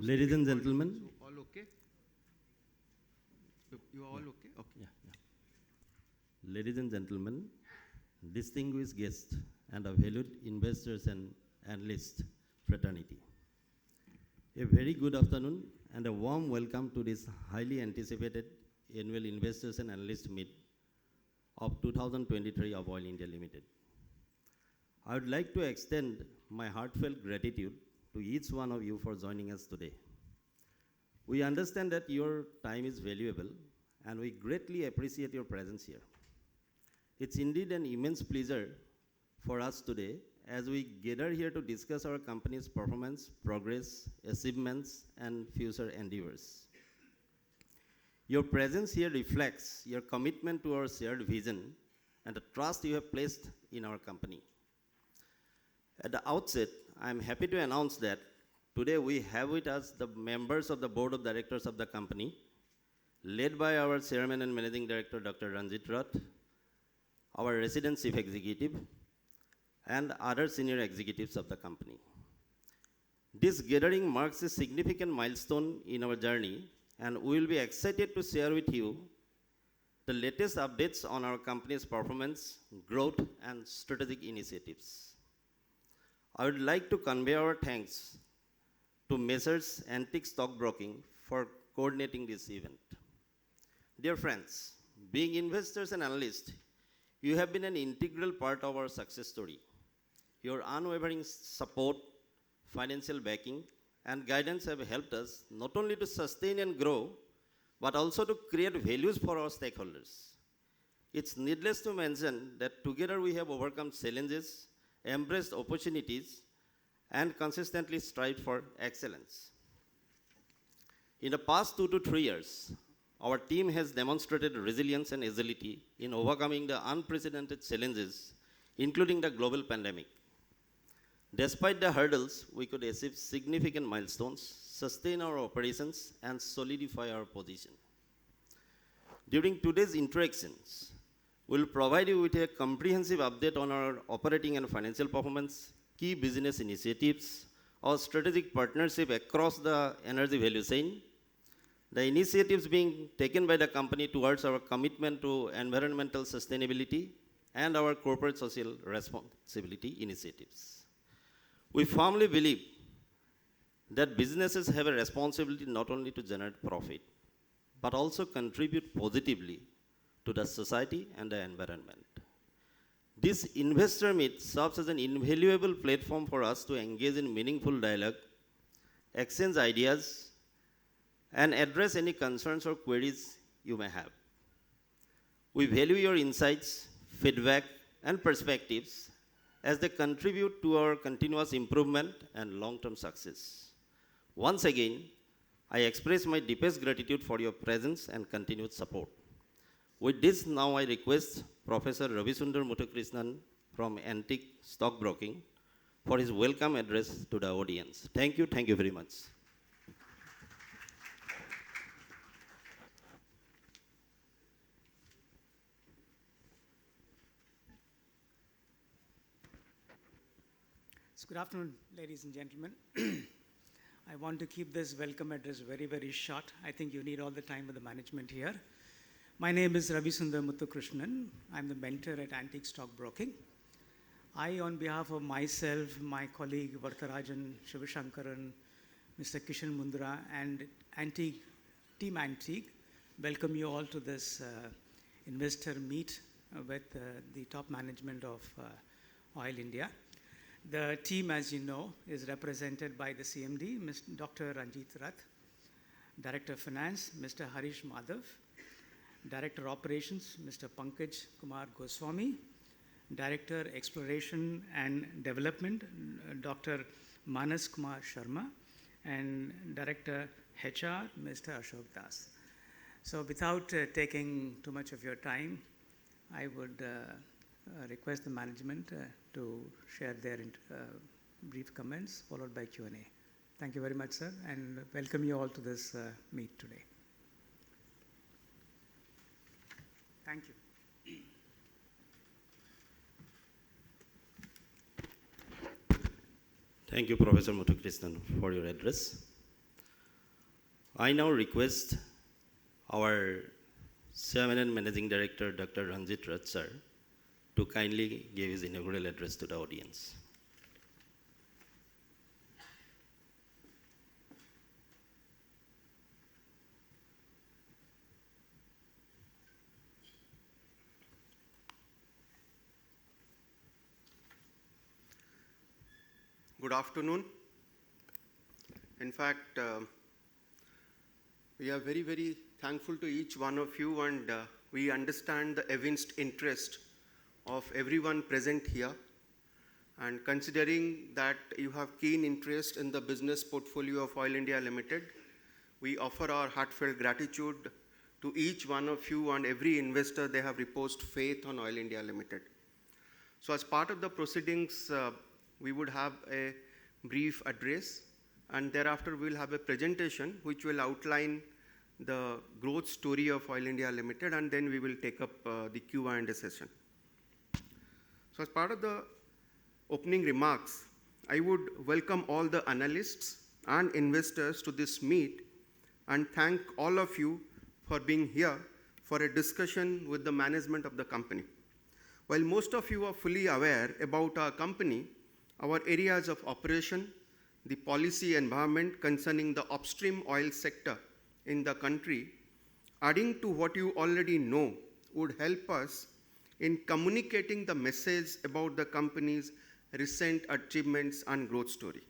Ladies and gentlemen. So all okay? You all okay? Okay. Yeah. Ladies and gentlemen, distinguished guests and valued investors and analysts fraternity. A very good afternoon and a warm welcome to this highly anticipated annual investors and analysts meet of 2023 of Oil India Limited. I would like to extend my heartfelt gratitude to each one of you for joining us today. We understand that your time is valuable and we greatly appreciate your presence here. It's indeed an immense pleasure for us today as we gather here to discuss our company's performance, progress, achievements, and future endeavors. Your presence here reflects your commitment to our shared vision and the trust you have placed in our company. At the outset, I am happy to announce that today we have with us the members of the Board of Directors of the company, led by our Chairman and Managing Director, Dr. Ranjit Rath, our Resident Chief Executive, and other senior executives of the company. This gathering marks a significant milestone in our journey, and we will be excited to share with you the latest updates on our company's performance, growth, and strategic initiatives. I would like to convey our thanks to Messrs. Antique Stockbroking for coordinating this event. Dear friends, being investors and analysts, you have been an integral part of our success story. Your unwavering support, financial backing, and guidance have helped us not only to sustain and grow, but also to create values for our stakeholders. It's needless to mention that together we have overcome challenges, embraced opportunities, and consistently strived for excellence. In the past 2 to 3 years, our team has demonstrated resilience and agility in overcoming the unprecedented challenges, including the global pandemic. Despite the hurdles, we could achieve significant milestones, sustain our operations, and solidify our position. During today's interactions, we'll provide you with a comprehensive update on our operating and financial performance, key business initiatives, our strategic partnership across the energy value chain, the initiatives being taken by the company towards our commitment to environmental sustainability, and our corporate social responsibility initiatives. We firmly believe that businesses have a responsibility not only to generate profit, but also contribute positively to the society and the environment. This investor meet serves as an invaluable platform for us to engage in meaningful dialogue, exchange ideas, and address any concerns or queries you may have. We value your insights, feedback, and perspectives as they contribute to our continuous improvement and long-term success. Once again, I express my deepest gratitude for your presence and continued support. With this, now I request Professor Ravisundar Muthukrishnan from Antique Stockbroking for his welcome address to the audience. Thank you very much. So good afternoon, ladies and gentlemen. I want to keep this welcome address very, very short. I think you need all the time with the management here. My name is Ravisundar Muthukrishnan. I'm the mentor at Antique Stockbroking. I, on behalf of myself, my colleague Vartharajan Shivashankaran, Mr. Kishan Mundra, and Team Antique, welcome you all to this investor meet with the top management of Oil India. The team, as you know, is represented by the CMD, Mr. Dr. Ranjit Rath, Director of Finance, Mr. Harish Madhav, Director Operations, Mr. Pankaj Kumar Goswami, Director Exploration and Development, Dr. Manas Kumar Sharma, and Director HR, Mr. Ashok Das. So without taking too much of your time, I would request the management to share their brief comments, followed by Q&A. Thank you very much, sir, and welcome you all to this meet today. Thank you. Thank you, Professor Muthukrishnan, for your address. I now request our Chairman and Managing Director, Dr. Ranjit Rath sir, to kindly give his inaugural address to the audience. Good afternoon. In fact, we are very, very thankful to each one of you, and we understand the evinced interest of everyone present here. And considering that you have keen interest in the business portfolio of Oil India Limited, we offer our heartfelt gratitude to each one of you and every investor they have reposed faith on Oil India Limited. So as part of the proceedings, we would have a brief address, and thereafter we will have a presentation which will outline the growth story of Oil India Limited, and then we will take up the Q&A session. So as part of the opening remarks, I would welcome all the analysts and investors to this meet and thank all of you for being here for a discussion with the management of the company. While most of you are fully aware about our company, our areas of operation, the policy environment concerning the upstream oil sector in the country, adding to what you already know would help us in communicating the message about the company's recent achievements and growth story.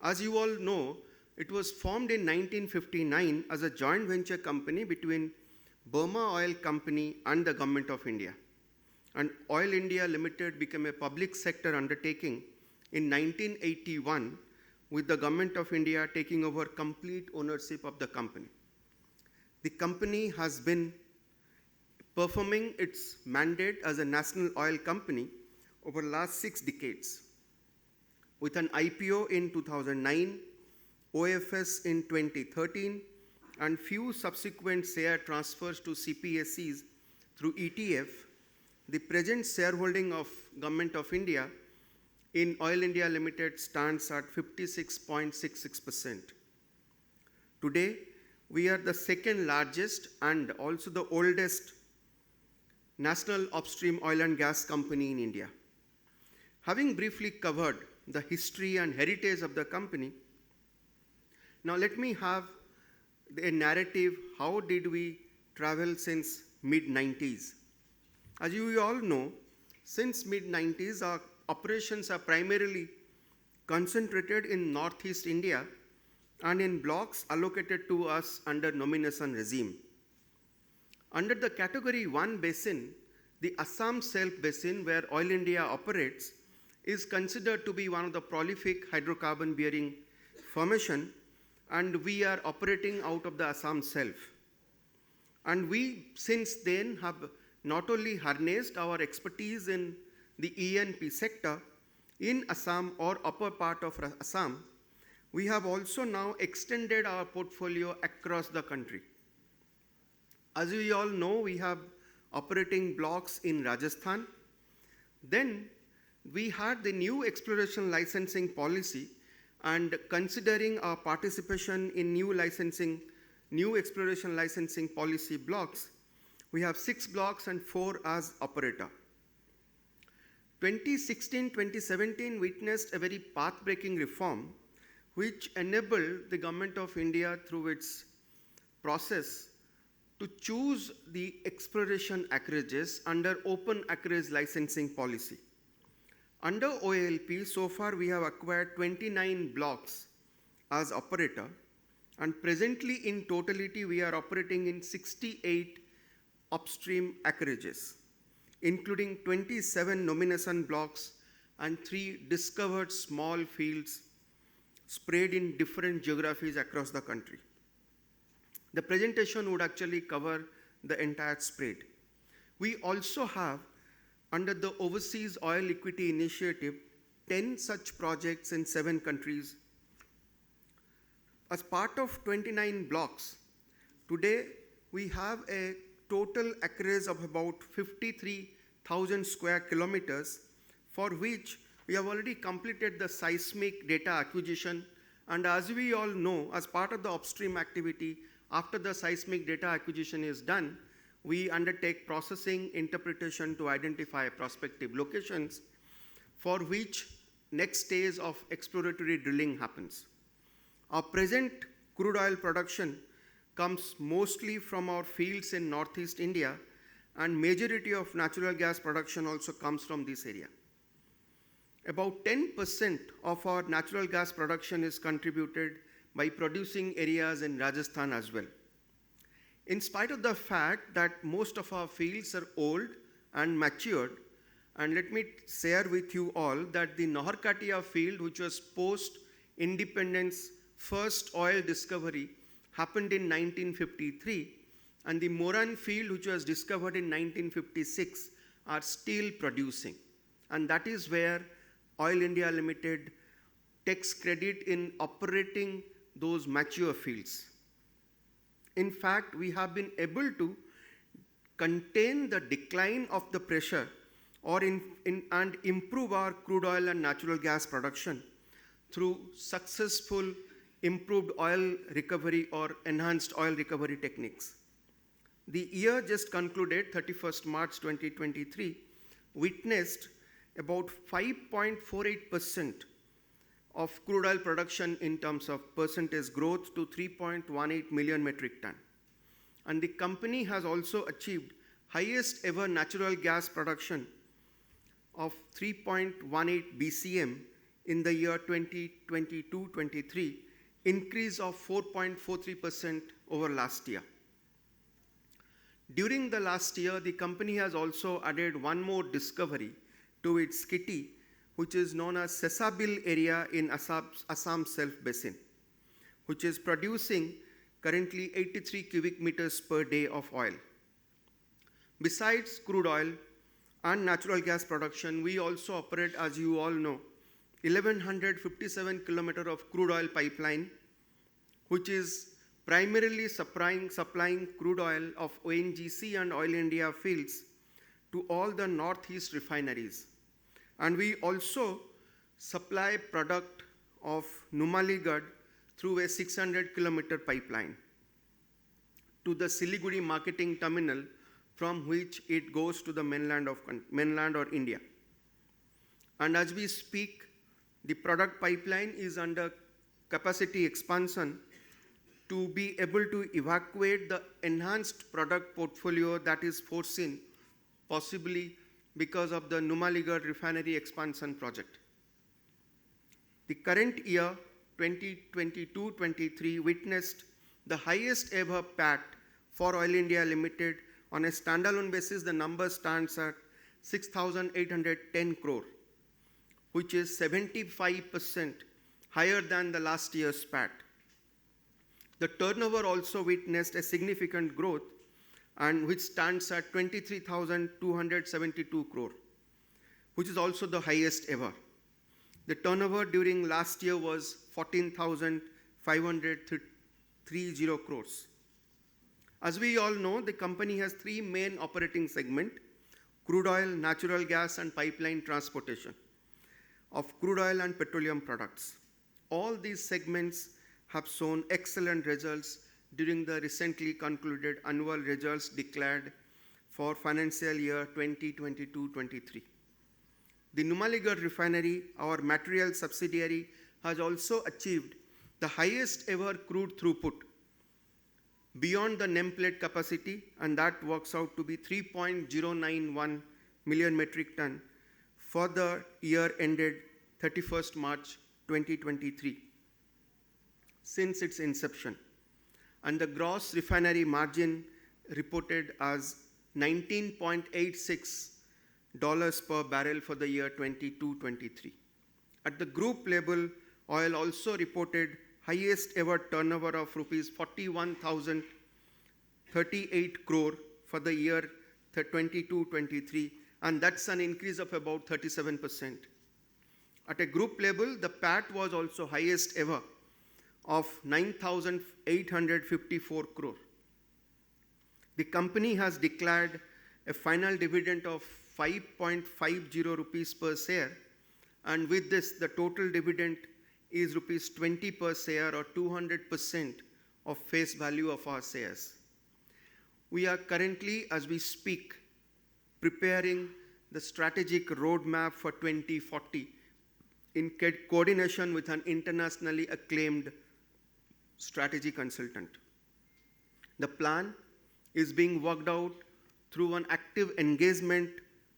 As you all know, it was formed in 1959 as a joint venture company between Burma Oil Company and the Government of India. And Oil India Limited became a public sector undertaking in 1981 with the Government of India taking over complete ownership of the company. The company has been performing its mandate as a national oil company over the last 6 decades, with an IPO in 2009, OFS in 2013, and few subsequent share transfers to CPSEs through ETF. The present shareholding of Government of India in Oil India Limited stands at 56.66%. Today, we are the second largest and also the oldest national upstream oil and gas company in India. Having briefly covered the history and heritage of the company, now let me have a narrative, how did we travel since mid-90s? As you all know, since mid-90s, our operations are primarily concentrated in Northeast India and in blocks allocated to us under nomination regime. Under the Category 1 basin, the Assam Self Basin, where Oil India operates, is considered to be one of the prolific hydrocarbon-bearing formation, and we are operating out of the Assam Self. And we, since then, have not only harnessed our expertise in the E&P sector in Assam or upper part of Assam, we have also now extended our portfolio across the country. As we all know, we have operating blocks in Rajasthan. Then we had the new exploration licensing policy, and considering our participation in new exploration licensing policy blocks, we have 6 blocks and 4 as operator. 2016-2017 witnessed a very path-breaking reform which enabled the Government of India through its process to choose the exploration acreages under open acreage licensing policy. Under OALP, so far we have acquired 29 blocks as operator, and presently in totality we are operating in 68 upstream acreages, including 27 nomination blocks and 3 discovered small fields spread in different geographies across the country. The presentation would actually cover the entire spread. We also have, under the Overseas Oil Equity Initiative, 10 such projects in 7 countries. As part of 29 blocks, today we have a total acreage of about 53,000 square kilometers, for which we have already completed the seismic data acquisition And as we all know, as part of the upstream activity, after the seismic data acquisition is done, we undertake processing interpretation to identify prospective locations for which next stage of exploratory drilling happens. Our present crude oil production comes mostly from our fields in northeast India, and majority of natural gas production also comes from this area. About 10% of our natural gas production is contributed by producing areas in Rajasthan as well. In spite of the fact that most of our fields are old and matured, and let me share with you all that the Naharkatia field, which was post-independence first oil discovery, happened in 1953, and the Moran field, which was discovered in 1956, are still producing. And that is where Oil India Limited takes credit in operating those mature fields. In fact, we have been able to contain the decline of the pressure and improve our crude oil and natural gas production through successful improved oil recovery or enhanced oil recovery techniques. The year just concluded, 31st March 2023, witnessed about 5.48% of crude oil production in terms of percentage growth to 3.18 million metric ton. And the company has also achieved highest ever natural gas production of 3.18 BCM in the year 2022-23, increase of 4.43% over last year. During the last year, the company has also added one more discovery to its kitty, which is known as Sesabil area in Assam Self-Basin, which is producing currently 83 cubic meters per day of oil. Besides crude oil and natural gas production, we also operate, as you all know, 1,157 kilometers of crude oil pipeline, which is primarily supplying crude oil of ONGC and Oil India fields to all the northeast refineries. And we also supply product of Numaligarh through a 600 kilometer pipeline to the Siliguri marketing terminal, from which it goes to the mainland or India. And as we speak, the product pipeline is under capacity expansion to be able to evacuate the enhanced product portfolio that is foreseen, possibly because of the Numaligarh refinery expansion project. The current year, 2022-23, witnessed the highest ever PAT for Oil India Limited. On a standalone basis, the number stands at 6,810 crore, which is 75% higher than the last year's PAT. The turnover also witnessed a significant growth, and which stands at 23,272 crore, which is also the highest ever. The turnover during last year was 14,530 crores. As we all know, the company has three main operating segments: crude oil, natural gas, and pipeline transportation of crude oil and petroleum products. All these segments have shown excellent results during the recently concluded annual results declared for financial year 2022-23. The Numaligarh refinery, our material subsidiary, has also achieved the highest ever crude throughput beyond the nameplate capacity, and that works out to be 3.091 million metric ton for the year ended 31st March 2023, since its inception. And the gross refinery margin reported as $19.86 per barrel for the year 22-23. At the group level, oil also reported highest ever turnover of rupees 41,038 crore for the year 22-23, and that's an increase of about 37%. At a group level, the PAT was also highest ever of 9,854 crore. The company has declared a final dividend of 5.50 rupees per share, and with this, the total dividend is rupees 20 per share or 200% of face value of our shares. We are currently, as we speak, preparing the strategic roadmap for 2040 in coordination with an internationally acclaimed strategy consultant. The plan is being worked out through an active engagement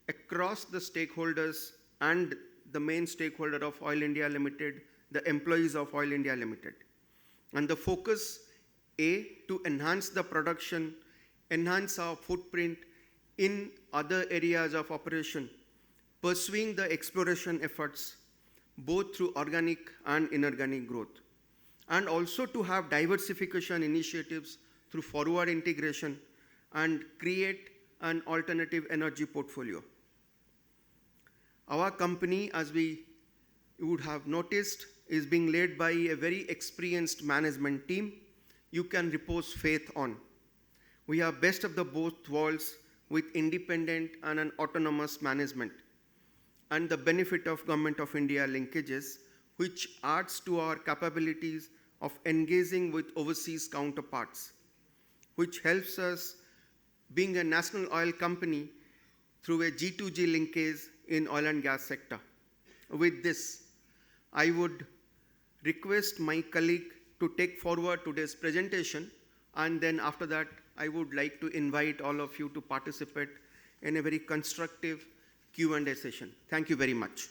across the stakeholders and the main stakeholder of Oil India Limited, the employees of Oil India Limited. And the focus, A, to enhance the production, enhance our footprint in other areas of operation, pursuing the exploration efforts, both through organic and inorganic growth, and also to have diversification initiatives through forward integration and create an alternative energy portfolio. Our company, as you would have noticed, is being led by a very experienced management team you can repose faith on. We have best of the both worlds with independent and an autonomous management, and the benefit of Government of India linkages, which adds to our capabilities of engaging with overseas counterparts, which helps us being a national oil company through a G2G linkage in oil and gas sector. With this, I would request my colleague to take forward today's presentation, and then after that, I would like to invite all of you to participate in a very constructive Q&A session. Thank you very much.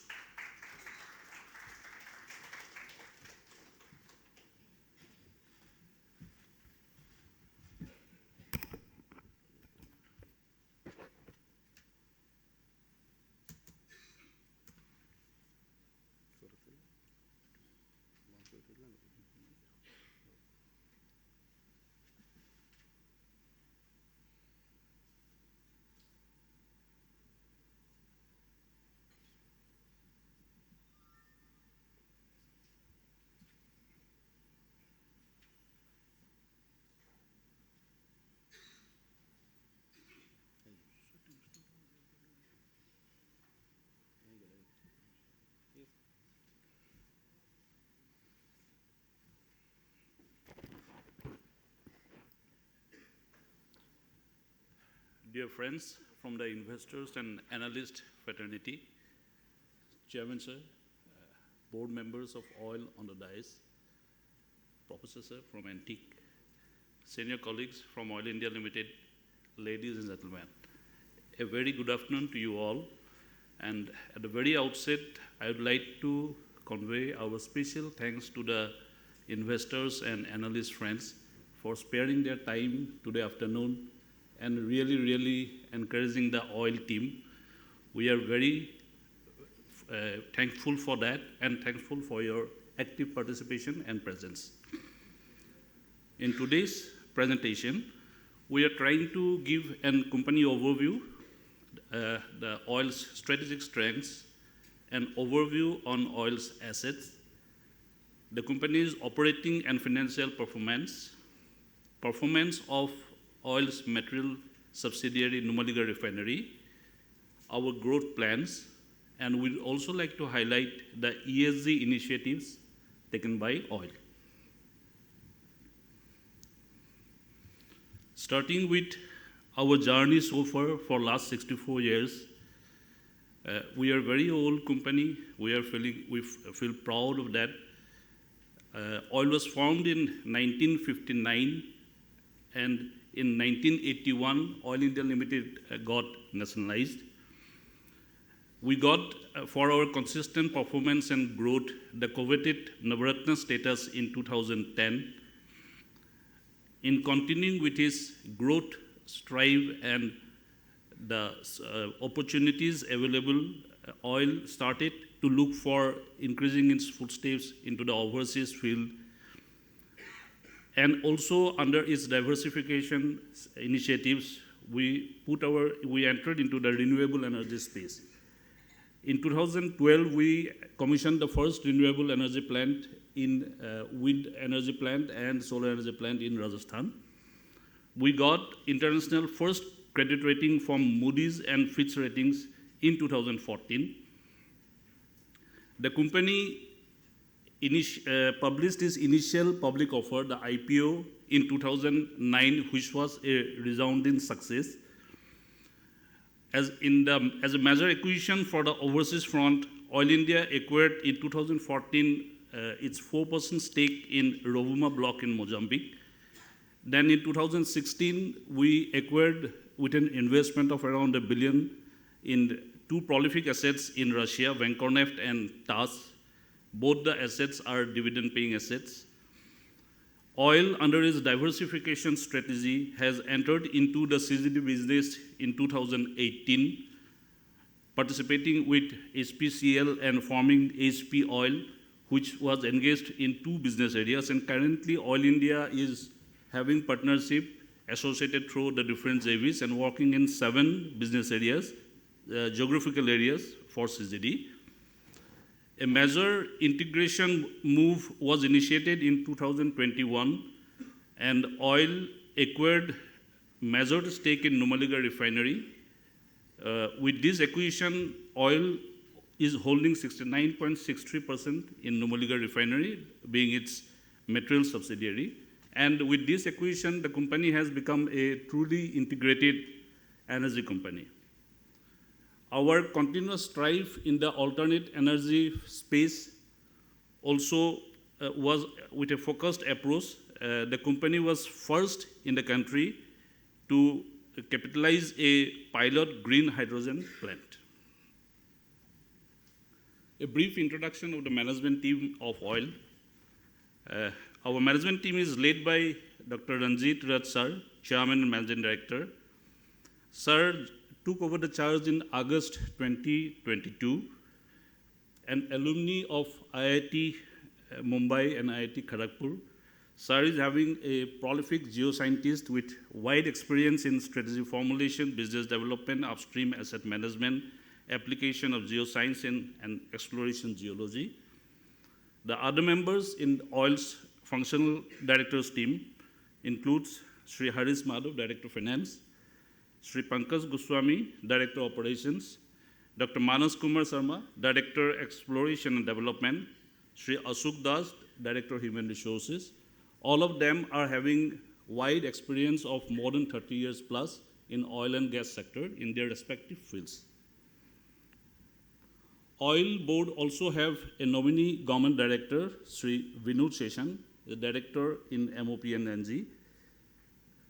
Dear friends from the investors and analyst fraternity, Chairman sir, board members of Oil on the Dais, Professor sir from Antique, senior colleagues from Oil India Limited, ladies and gentlemen, a very good afternoon to you all. And at the very outset, I would like to convey our special thanks to the investors and analyst friends for sparing their time today afternoon and really encouraging the oil team. We are very thankful for that and thankful for your active participation and presence. In today's presentation, we are trying to give a company overview, the oil's strategic strengths, an overview on oil's assets, the company's operating and financial performance, performance of oil's material subsidiary Numaligarh Refinery, our growth plans, and we'd also like to highlight the ESG initiatives taken by oil. Starting with our journey so far for last 64 years, we are a very old company. We feel proud of that. Oil was formed in 1959, and in 1981, Oil India Limited got nationalized. We got, for our consistent performance and growth, the coveted Navaratna status in 2010. In continuing with his growth strive and the opportunities available, oil started to look for increasing its footsteps into the overseas field, and also under its diversification initiatives, we entered into the renewable energy space. In 2012, we commissioned the first renewable energy plant in wind energy plant and solar energy plant in Rajasthan. We got international first credit rating from Moody's and Fitch Ratings in 2014. The company published its initial public offer, the IPO, in 2009, which was a resounding success. As a major acquisition for the overseas front, Oil India acquired in 2014 its 4% stake in Rovuma block in Mozambique. Then in 2016, we acquired with an investment of around $1 billion in two prolific assets in Russia, Vankorneft and TAS. Both the assets are dividend-paying assets. Oil, under its diversification strategy, has entered into the CGD business in 2018, participating with HPCL and forming HP Oil, which was engaged in two business areas. And currently, Oil India is having partnership associated through the different JVs and working in 7 business areas, geographical areas for CGD. A major integration move was initiated in 2021, and Oil acquired major stake in Numaligarh refinery. With this acquisition, Oil is holding 69.63% in Numaligarh refinery, being its material subsidiary. And with this acquisition, the company has become a truly integrated energy company. Our continuous strive in the alternate energy space also was with a focused approach. The company was first in the country to capitalize a pilot green hydrogen plant. A brief introduction of the management team of Oil. Our management team is led by Dr. Ranjit Raj Sir, Chairman and Managing Director. Sir took over the charge in August 2022, an alumni of IIT Mumbai and IIT Kharagpur. Sir is having a prolific geoscientist with wide experience in strategy formulation, business development, upstream asset management, application of geoscience and exploration geology. The other members in Oil's functional directors team includes Sri Haris Madhav, Director of Finance, Sri Pankaj Goswami, Director of Operations, Dr. Manas Kumar Sharma, Director Exploration and Development, Sri Ashok Das, Director of Human Resources. All of them are having wide experience of more than 30 years plus in oil and gas sector in their respective fields. Oil board also have a nominee government director, Sri Vinod Seshan, the director in MOP and NG.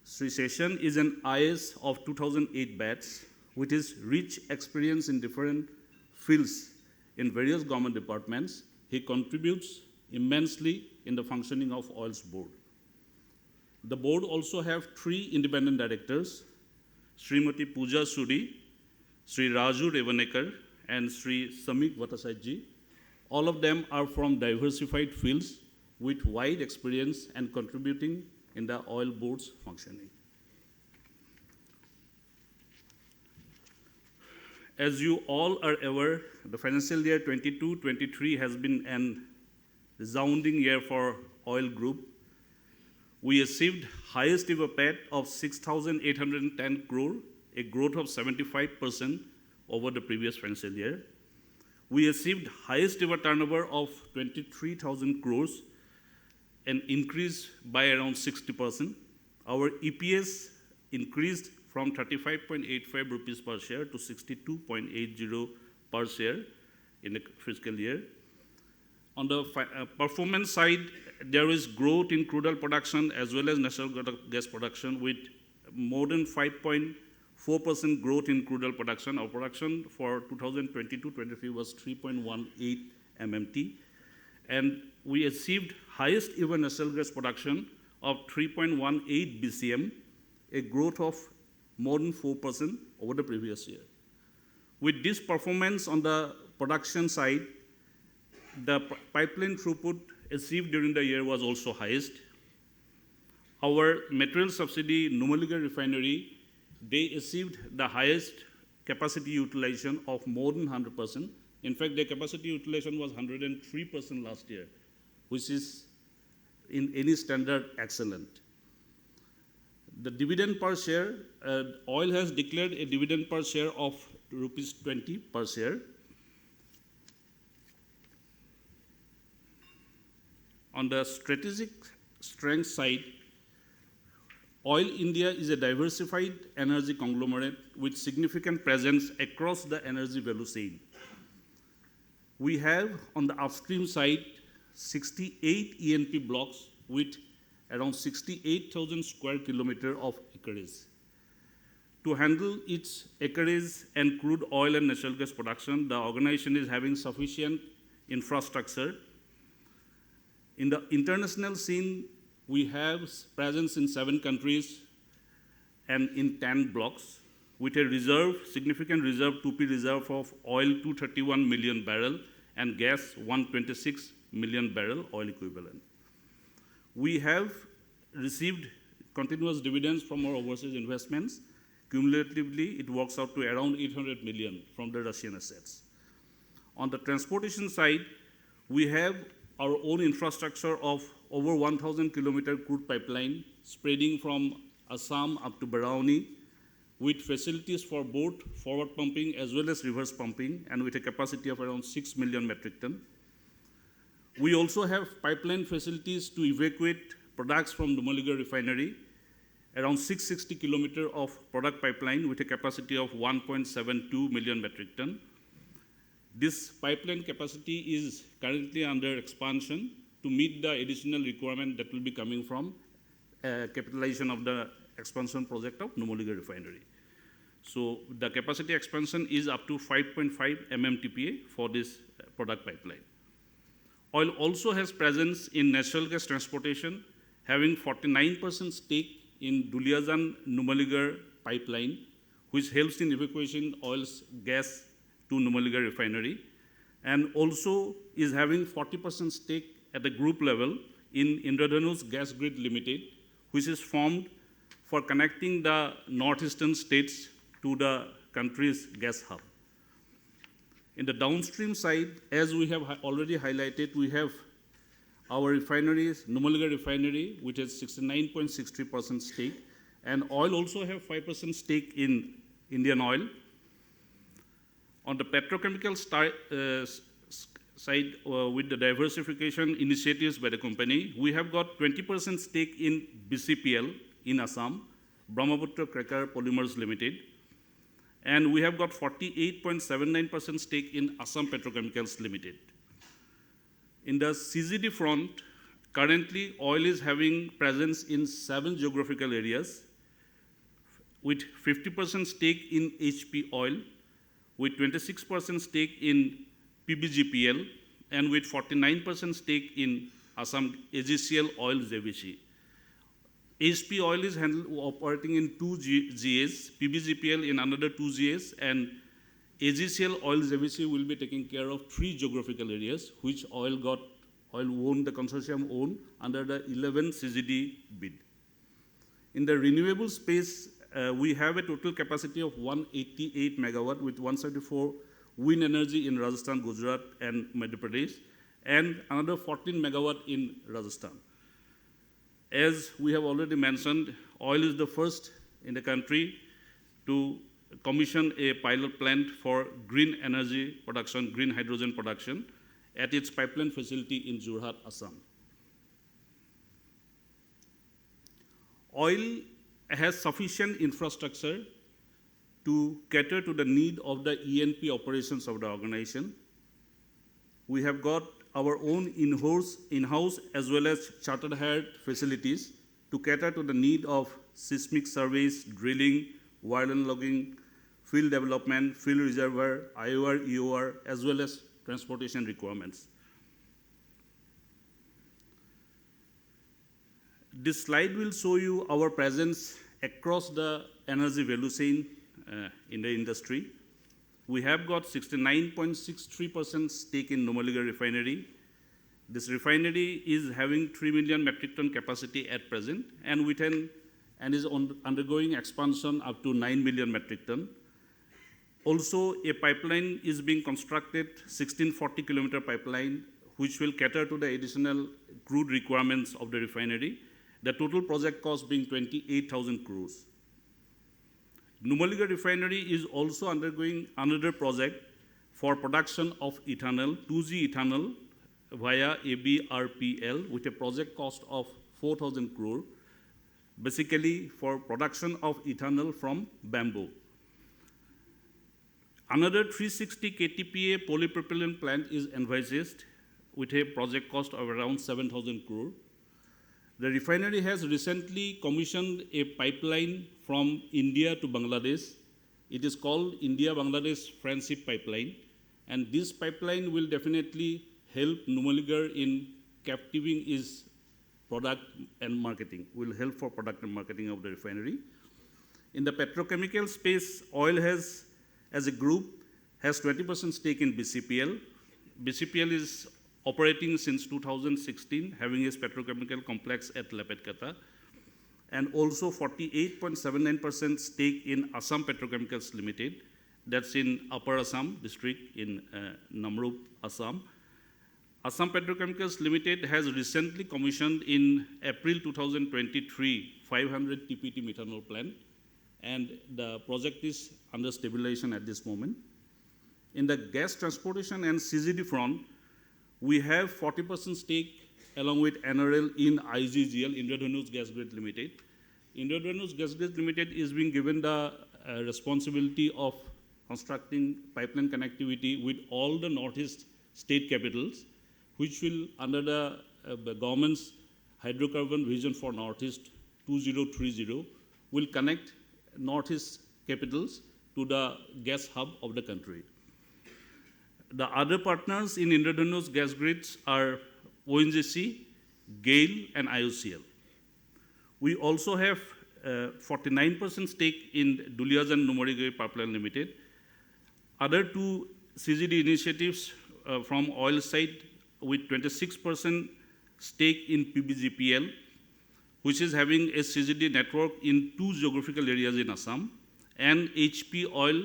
Sri Seshan is an IS of 2008 batch with his rich experience in different fields in various government departments. He contributes immensely in the functioning of Oil's board. The board also have 3 independent directors, Srimati Pooja Suri, Sri Raju Revanekar, and Sri Samik Bhattacharya. All of them are from diversified fields with wide experience and contributing in the oil board's functioning. As you all are aware, the financial year 22-23 has been an resounding year for Oil Group. We achieved highest ever PAT of 6,810 crore, a growth of 75% over the previous financial year. We achieved highest ever turnover of 23,000 crores, an increase by around 60%. Our EPS increased from 35.85 rupees per share to 62.80 per share in the fiscal year. On the performance side, there is growth in crude oil production as well as natural gas production with more than 5.4% growth in crude oil production. Our production for 2022-23 was 3.18 MMT. And we achieved highest ever natural gas production of 3.18 BCM, a growth of more than 4% over the previous year. With this performance on the production side, the pipeline throughput achieved during the year was also highest. Our material subsidy, Numaligarh refinery, they achieved the highest capacity utilization of more than 100%. In fact, their capacity utilization was 103% last year, which is in any standard excellent. The dividend per share, Oil has declared a dividend per share of rupees 20 per share. on the strategic strength side, Oil India is a diversified energy conglomerate with significant presence across the energy value chain. We have on the upstream side 68 E&P blocks with around 68,000 square kilometers of acreage. To handle its acreage and crude oil and natural gas production, the organization is having sufficient infrastructure. In the international scene, we have presence in 7 countries and in 10 blocks with a reserve, significant reserve, 2P reserve of oil 231 million barrel and gas 126 million barrel oil equivalent. We have received continuous dividends from our overseas investments. Cumulatively, it works out to around 800 million from the Russian assets. On the transportation side, we have our own infrastructure of over 1,000 kilometer crude pipeline spreading from Assam up to Barauni with facilities for both forward pumping as well as reverse pumping and with a capacity of around 6 million metric ton. We also have pipeline facilities to evacuate products from Numaligarh refinery, around 660 kilometer of product pipeline with a capacity of 1.72 million metric ton. This pipeline capacity is currently under expansion to meet the additional requirement that will be coming from capitalization of the expansion project of Numaligarh refinery. So the capacity expansion is up to 5.5 MMTPA for this product pipeline. Oil also has presence in natural gas transportation, having 49% stake in Duliajan-Numaligarh pipeline, which helps in evacuation oil's gas to Numaligarh refinery, and also is having 40% stake at the group level in Indradhanush Gas Grid Limited, which is formed for connecting the northeastern states to the country's gas hub. In the downstream side, as we have already highlighted, we have our refineries, Numaligarh refinery, which has 69.63% stake, and oil also have 5% stake in Indian Oil. On the petrochemical side, with the diversification initiatives by the company, we have got 20% stake in BCPL in Assam, Brahmaputra Cracker Polymers Limited, and we have got 48.79% stake in Assam Petrochemicals Limited. In the CGD front, currently oil is having presence in 7 geographical areas with 50% stake in HP Oil, with 26% stake in PBGPL, and with 49% stake in Assam AGCL Oil JVC. HP Oil is operating in 2 GAs, PBGPL in another 2 GAs, and AGCL Oil JVC will be taking care of 3 geographical areas, which oil owned, the consortium owned under the 11 CGD bid. In the renewable space, we have a total capacity of 188 megawatt with 174 wind energy in Rajasthan, Gujarat, and Madhya Pradesh, and another 14 megawatt in Rajasthan. As we have already mentioned, oil is the first in the country to commission a pilot plant for green energy production, green hydrogen production at its pipeline facility in Jorhat, Assam. Oil has sufficient infrastructure to cater to the need of the E&P operations of the organization. We have got our own in-house as well as chartered hired facilities to cater to the need of seismic surveys, drilling, wireline logging, field development, field reservoir, IOR, EOR, as well as transportation requirements. This slide will show you our presence across the energy value chain in the industry. We have got 69.63% stake in Numaligarh refinery. This refinery is having 3 million metric ton capacity at present, and is undergoing expansion up to 9 million metric ton. Also, a pipeline is being constructed, 1640 kilometer pipeline, which will cater to the additional crude requirements of the refinery. The total project cost being 28,000 crores. Numaligarh refinery is also undergoing another project for production of ethanol, 2G ethanol, via ABRPL with a project cost of 4,000 crore, basically for production of ethanol from bamboo. Another 360 KTPA polypropylene plant is envisaged with a project cost of around 7,000 crore. The refinery has recently commissioned a pipeline from India to Bangladesh. It is called India-Bangladesh Friendship Pipeline, and this pipeline will definitely help Numaligarh in capturing its product and marketing, will help for product and marketing of the refinery. In the petrochemical space, oil has, as a group, has 20% stake in BCPL. BCPL is operating since 2016, having its petrochemical complex at Lepetkata, and also 48.79% stake in Assam Petrochemicals Limited, that's in Upper Assam district in Namrup, Assam. Assam Petrochemicals Limited has recently commissioned in April 2023 500 TPT methanol plant, and the project is under stabilization at this moment. In the gas transportation and CGD front, we have 40% stake along with NRL in IGGL, Indradhanush Gas Grid Limited. Indradhanush Gas Grid Limited is being given the responsibility of constructing pipeline connectivity with all the Northeast state capitals, which will, under the government's hydrocarbon vision for Northeast 2030, will connect Northeast capitals to the gas hub of the country. The other partners in Indradhanush gas grids are ONGC, GAIL, and IOCL. We also have 49% stake in Duliajan Numaligarh Pipeline Limited. Other two CGD initiatives from oil side with 26% stake in PBGPL, which is having a CGD network in 2 geographical areas in Assam, and HP Oil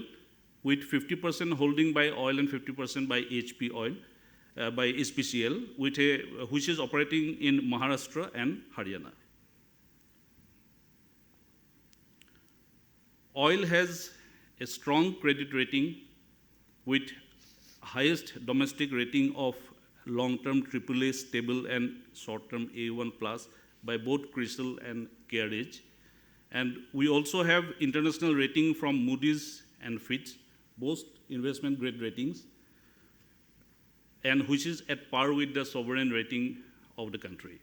with 50% holding by oil and 50% by HP Oil, by HPCL, which is operating in Maharashtra and Haryana. Oil has a strong credit rating with highest domestic rating of long-term AAA stable and short-term A1 plus by both CRISIL and CareEdge. And we also have international rating from Moody's and Fitch, both investment grade ratings, and which is at par with the sovereign rating of the country.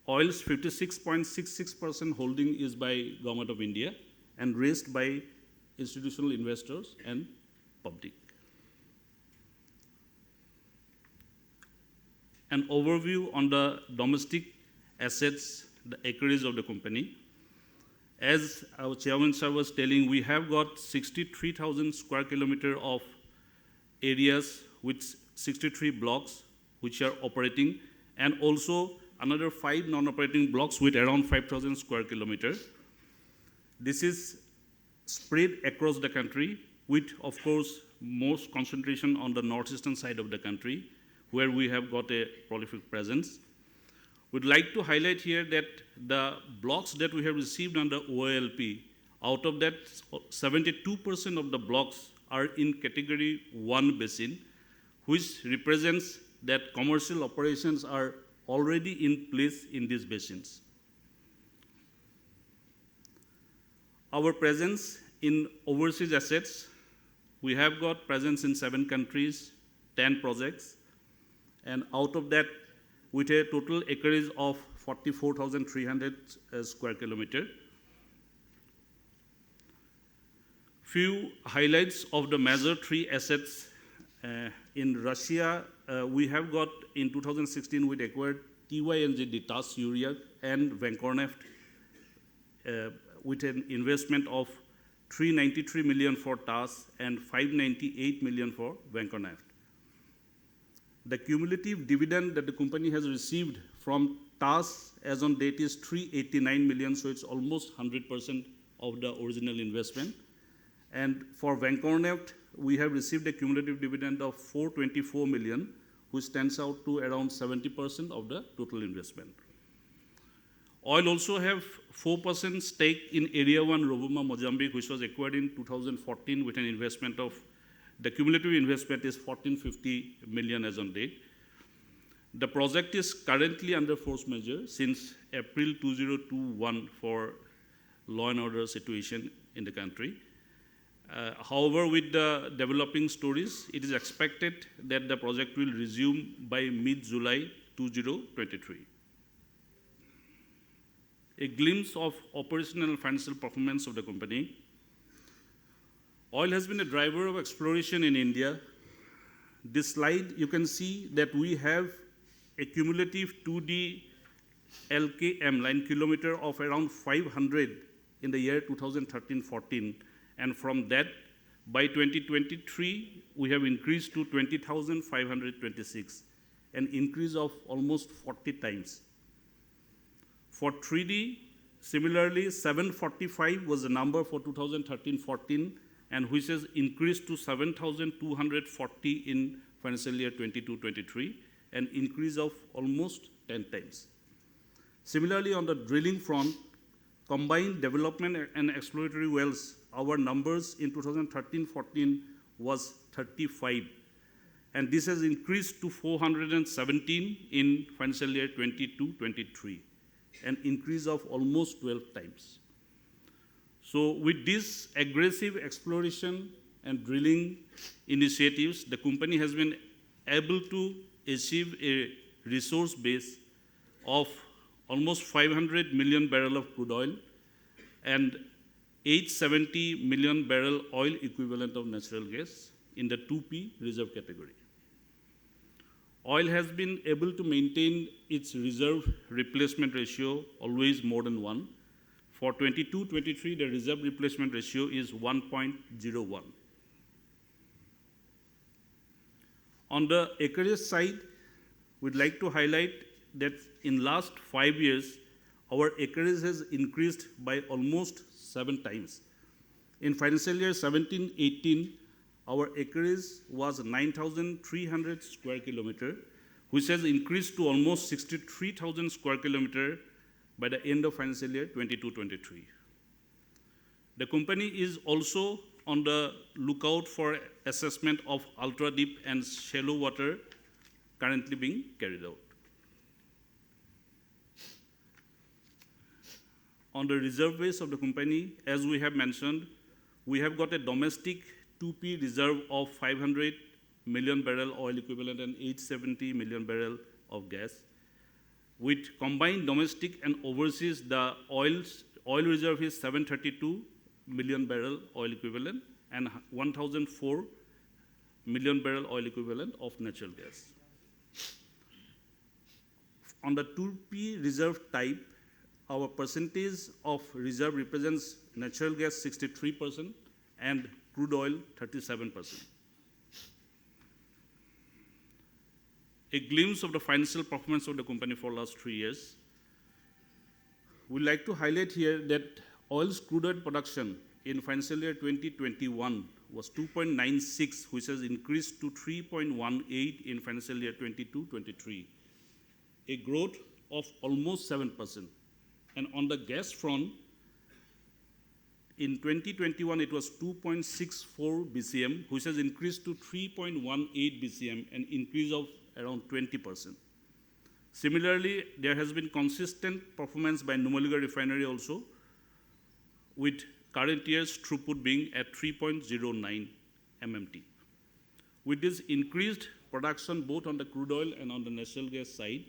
Oil's 56.66% holding is by Government of India and raised by institutional investors and public. An overview on the domestic assets, the acreage of the company. As our chairman sir was telling, we have got 63,000 square kilometer of areas with 63 blocks which are operating, and also another 5 non-operating blocks with around 5,000 square kilometers. This is spread across the country with, of course, most concentration on the northeastern side of the country, where we have got a prolific presence. We'd like to highlight here that the blocks that we have received under OALP, out of that, 72% of the blocks are in category 1 basin, which represents that commercial operations are already in place in these basins. Our presence in overseas assets, we have got presence in 7 countries, 10 projects, and out of that, with a total acreage of 44,300 square kilometer. Few highlights of the major 3 assets. In Russia, we have got, in 2016, we acquired TYNG TAS Urea and Vankorneft with an investment of 393 million for TAS and 598 million for Vankorneft. The cumulative dividend that the company has received from TAS as on date is 389 million, so it's almost 100% of the original investment. And for Vankorneft, we have received a cumulative dividend of 424 million, which stands out to around 70% of the total investment. Oil also have 4% stake in Area 1 Rovuma, Mozambique, which was acquired in 2014 with an investment of, the cumulative investment is 1450 million as on date. The project is currently under force majeure since April 2021 for law and order situation in the country. However, with the developing stories, it is expected that the project will resume by mid-July 2023. A glimpse of operational and financial performance of the company. Oil has been a driver of exploration in India. This slide, you can see that we have a cumulative 2D LKM, line kilometer, of around 500 in the year 2013-14. And from that, by 2023, we have increased to 20,526, an increase of almost 40 times. For 3D, similarly, 745 was the number for 2013-14, and which has increased to 7,240 in financial year 22-23, an increase of almost 10 times. Similarly, on the drilling front, combined development and exploratory wells, our numbers in 2013-14 was 35, and this has increased to 417 in financial year 22-23, an increase of almost 12 times. So with this aggressive exploration and drilling initiatives, the company has been able to achieve a resource base of almost 500 million barrel of crude oil and 870 million barrel oil equivalent of natural gas in the 2P reserve category. Oil has been able to maintain its reserve replacement ratio always more than 1. For 22-23, the reserve replacement ratio is 1.01. On the acreage side, we'd like to highlight that in last 5 years, our acreage has increased by almost 7 times. In financial year 17-18, our acreage was 9,300 square kilometer, which has increased to almost 63,000 square kilometer by the end of financial year 22-23. The company is also on the lookout for assessment of ultra deep and shallow water currently being carried out. On the reserve base of the company, as we have mentioned, we have got a domestic 2P reserve of 500 million barrel oil equivalent and 870 million barrel of gas. With combined domestic and overseas, the oil reserve is 732 million barrel oil equivalent and 1,004 million barrel oil equivalent of natural gas. On the 2P reserve type, our percentage of reserve represents natural gas 63% and crude oil 37%. A glimpse of the financial performance of the company for the last 3 years. We'd like to highlight here that oil's crude oil production in financial year 2021 was 2.96, which has increased to 3.18 in financial year 22-23, a growth of almost 7%. And on the gas front, in 2021, it was 2.64 BCM, which has increased to 3.18 BCM, an increase of around 20%. Similarly, there has been consistent performance by Numaligarh refinery also, with current year's throughput being at 3.09 MMT. With this increased production both on the crude oil and on the natural gas side,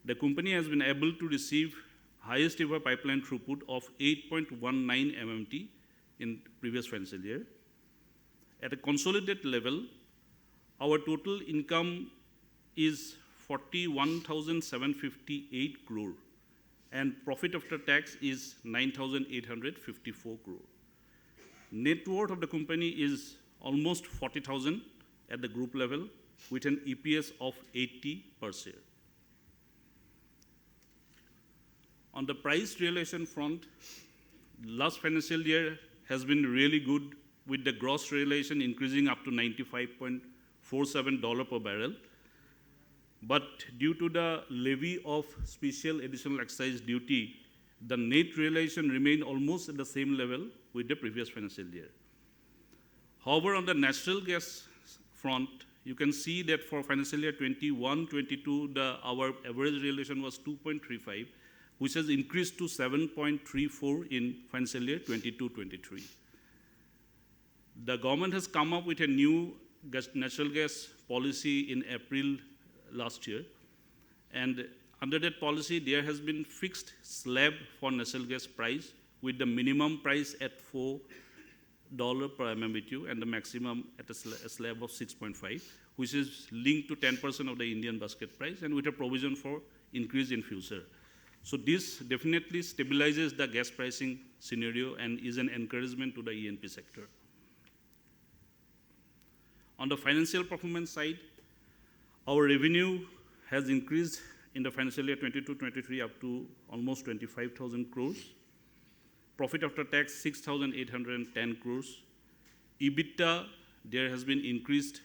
the company has been able to receive highest ever pipeline throughput of 8.19 MMT in previous financial year. At a consolidated level, our total income is 41,758 crore and profit after tax is 9,854 crore. Net worth of the company is almost 40,000 at the group level with an EPS of 80 per share. On the price realization front, last financial year has been really good with the gross realization increasing up to $95.47 per barrel. But due to the levy of special additional excise duty, the net realization remained almost at the same level with the previous financial year. However, on the natural gas front, you can see that for financial year 21-22, our average realization was 2.35, which has increased to 7.34 in financial year 22-23. The government has come up with a new natural gas policy in April last year, and under that policy, there has been fixed slab for natural gas price with the minimum price at $4 per MMBTU and the maximum at a slab of 6.5, which is linked to 10% of the Indian basket price and with a provision for increase in future. So this definitely stabilizes the gas pricing scenario and is an encouragement to the E&P sector. On the financial performance side, our revenue has increased in the financial year 22-23 up to almost 25,000 crores. Profit after tax, 6,810 crores. EBITDA, there has been increased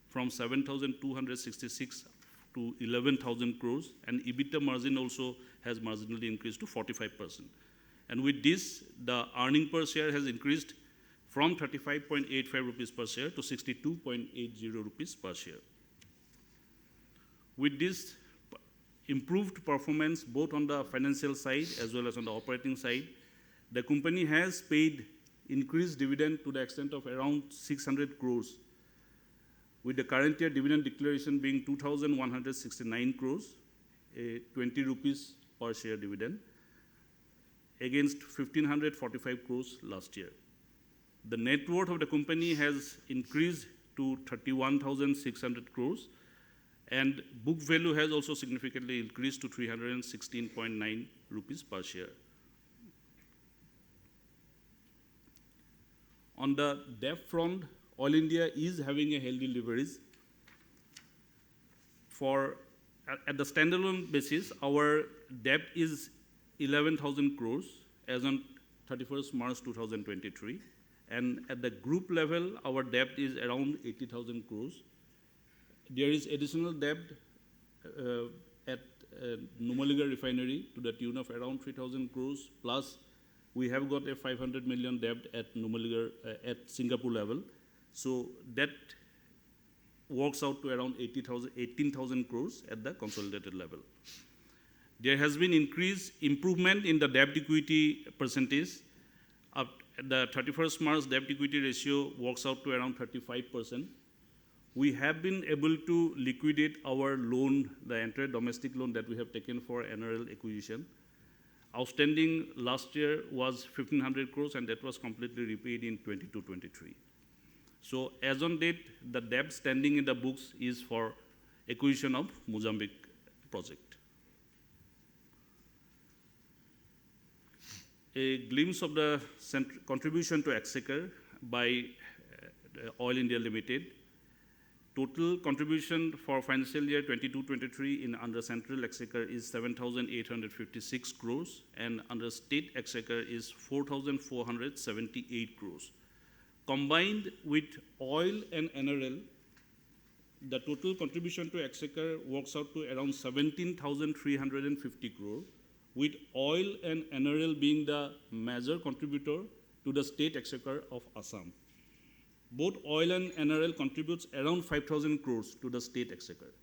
from 7,266 to 11,000 crores, and EBITDA margin also has marginally increased to 45%. And with this, the earning per share has increased from 35.85 rupees per share to 62.80 rupees per share. With this improved performance both on the financial side as well as on the operating side, the company has paid increased dividend to the extent of around 600 crores, with the current year dividend declaration being 2,169 crores, a 20 rupees per share dividend, against 1,545 crores last year. The net worth of the company has increased to 31,600 crores, and book value has also significantly increased to 316.9 rupees per share. On the debt front, Oil India is having a healthy leverage. At the standalone basis, our debt is 11,000 crores as on 31st March 2023. And at the group level, our debt is around 80,000 crores. There is additional debt at Numaligarh refinery to the tune of around 3,000 crores, plus we have got a 500 million debt at Numaligarh at Singapore level. So that works out to around 18,000 crores at the consolidated level. There has been improvement in the debt equity percentage. At the 31st March, debt equity ratio works out to around 35%. We have been able to liquidate our loan, the entire domestic loan that we have taken for NRL acquisition. Outstanding last year was 1,500 crores, and that was completely repaid in 22-23. So as on date, the debt standing in the books is for acquisition of Mozambique project. A glimpse of the contribution to Exchequer by Oil India Limited. Total contribution for financial year 22-23 in under central Exchequer is 7,856 crores, and under state Exchequer is 4,478 crores. Combined with oil and NRL, the total contribution to Exchequer works out to around 17,350 crore, with oil and NRL being the major contributor to the state Exchequer of Assam. Both oil and NRL contributes around 5,000 crores to the state Exchequer.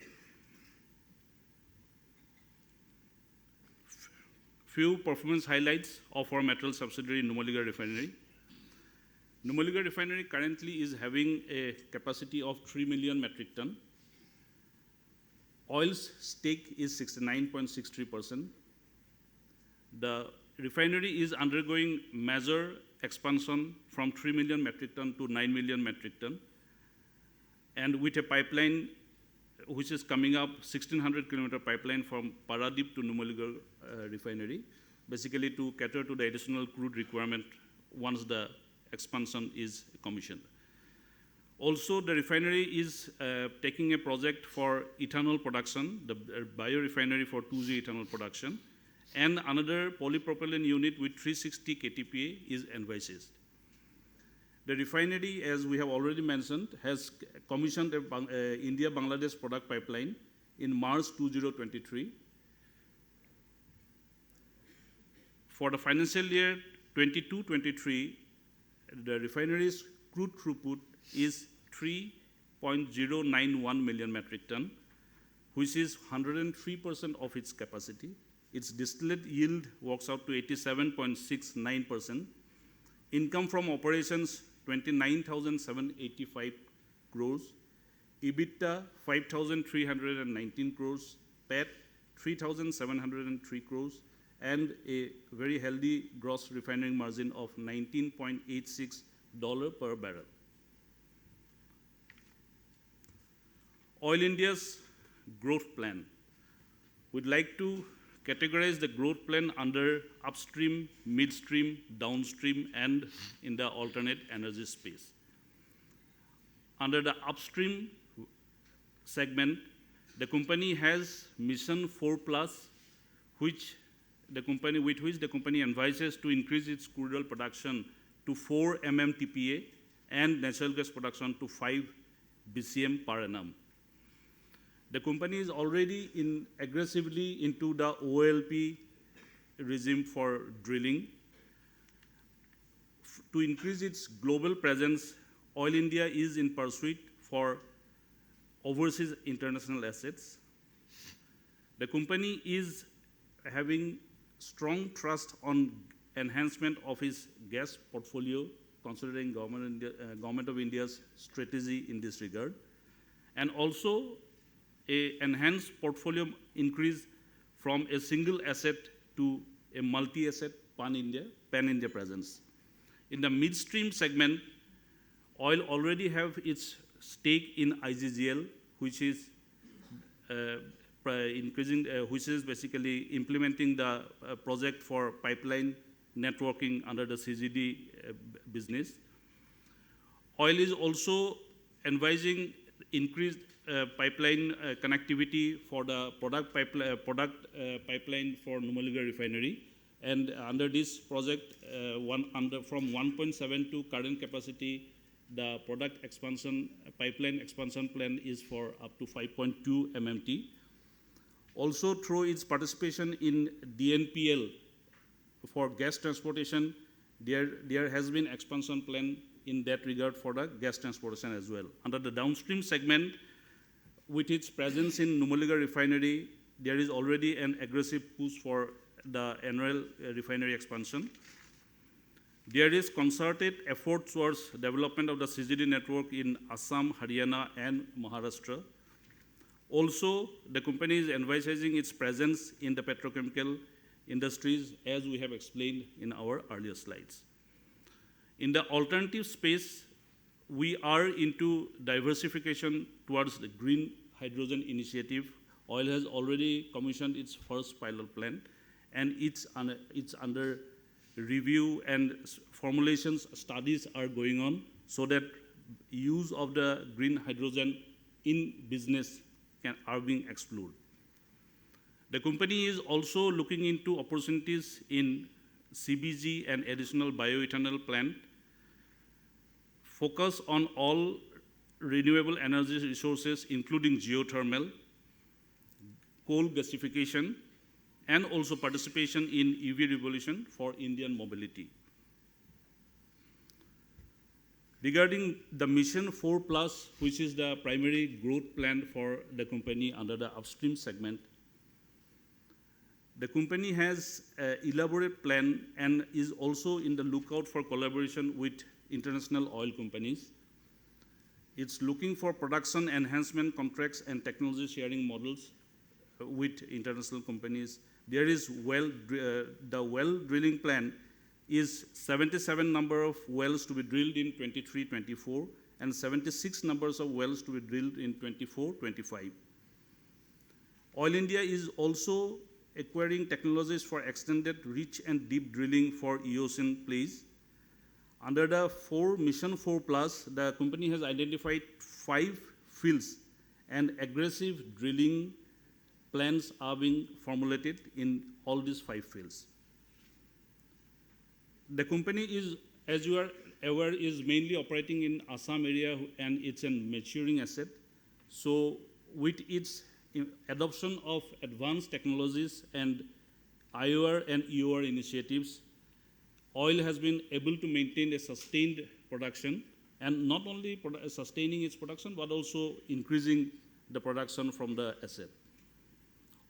Few performance highlights of our material subsidiary Numaligarh Refinery. Numaligarh Refinery currently is having a capacity of 3 million metric ton. Oil's stake is 69.63%. The refinery is undergoing major expansion from 3 million metric ton to 9 million metric ton, and with a pipeline which is coming up, 1,600 kilometer pipeline from Paradip to Numaligarh refinery, basically to cater to the additional crude requirement once the expansion is commissioned. Also, the refinery is taking a project for ethanol production, the biorefinery for 2G ethanol production, and another polypropylene unit with 360 KTPA is envisaged. The refinery, as we have already mentioned, has commissioned a India-Bangladesh product pipeline in March 2023. For the financial year 22-23, the refinery's crude throughput is 3.8 0.091 million metric ton, which is 103% of its capacity. Its distillate yield works out to 87.69%. Income from operations, 29,785 crores. EBITDA, 5,319 crores. PAT, 3,703 crores. And a very healthy gross refining margin of $19.86 per barrel. Oil India's growth plan. We'd like to categorize the growth plan under upstream, midstream, downstream, and in the alternate energy space. Under the upstream segment, the company has Mission 4+, with which the company envisages to increase its crude oil production to 4 MMTPA and natural gas production to 5 BCM per annum. The company is already aggressively into the OLP regime for drilling. To increase its global presence, Oil India is in pursuit for overseas international assets. The company is having strong trust on enhancement of its gas portfolio, considering Government of India's strategy in this regard, and also a enhanced portfolio increase from a single asset to a multi-asset pan-India presence. In the midstream segment, oil already have its stake in IGGL, which is which is basically implementing the project for pipeline networking under the CGD business. Oil is also advising increased pipeline connectivity for the product pipeline for Numaligarh refinery, and under this project, from 1.72 current capacity, the product expansion pipeline expansion plan is for up to 5.2 MMT. Also, through its participation in DNPL for gas transportation, there has been expansion plan in that regard for the gas transportation as well. Under the downstream segment, with its presence in Numaligarh refinery, there is already an aggressive push for the annual refinery expansion. There is concerted effort towards development of the CGD network in Assam, Haryana, and Maharashtra. Also, the company is envisaging its presence in the petrochemical industries, as we have explained in our earlier slides. In the alternative space, we are into diversification towards the green hydrogen initiative. Oil has already commissioned its first pilot plant, and it's under review, and formulations studies are going on so that use of the green hydrogen in business are being explored. The company is also looking into opportunities in CBG and additional bioethanol plant, focus on all renewable energy resources, including geothermal, coal gasification, and also participation in EV revolution for Indian mobility. Regarding the Mission 4+, which is the primary growth plan for the company under the upstream segment, the company has an elaborate plan and is also in the lookout for collaboration with international oil companies. It's looking for production enhancement contracts and technology sharing models with international companies. There is the well drilling plan is 77 number of wells to be drilled in 23-24 and 76 numbers of wells to be drilled in 24-25. Oil India is also acquiring technologies for extended reach and deep drilling for Eocene plays. Under the Mission 4+, the company has identified 5 fields, and aggressive drilling plans are being formulated in all these 5 fields. The company is, as you are aware, is mainly operating in Assam area, and it's a maturing asset. So with its adoption of advanced technologies and IOR and EOR initiatives, oil has been able to maintain a sustained production and not only sustaining its production, but also increasing the production from the asset.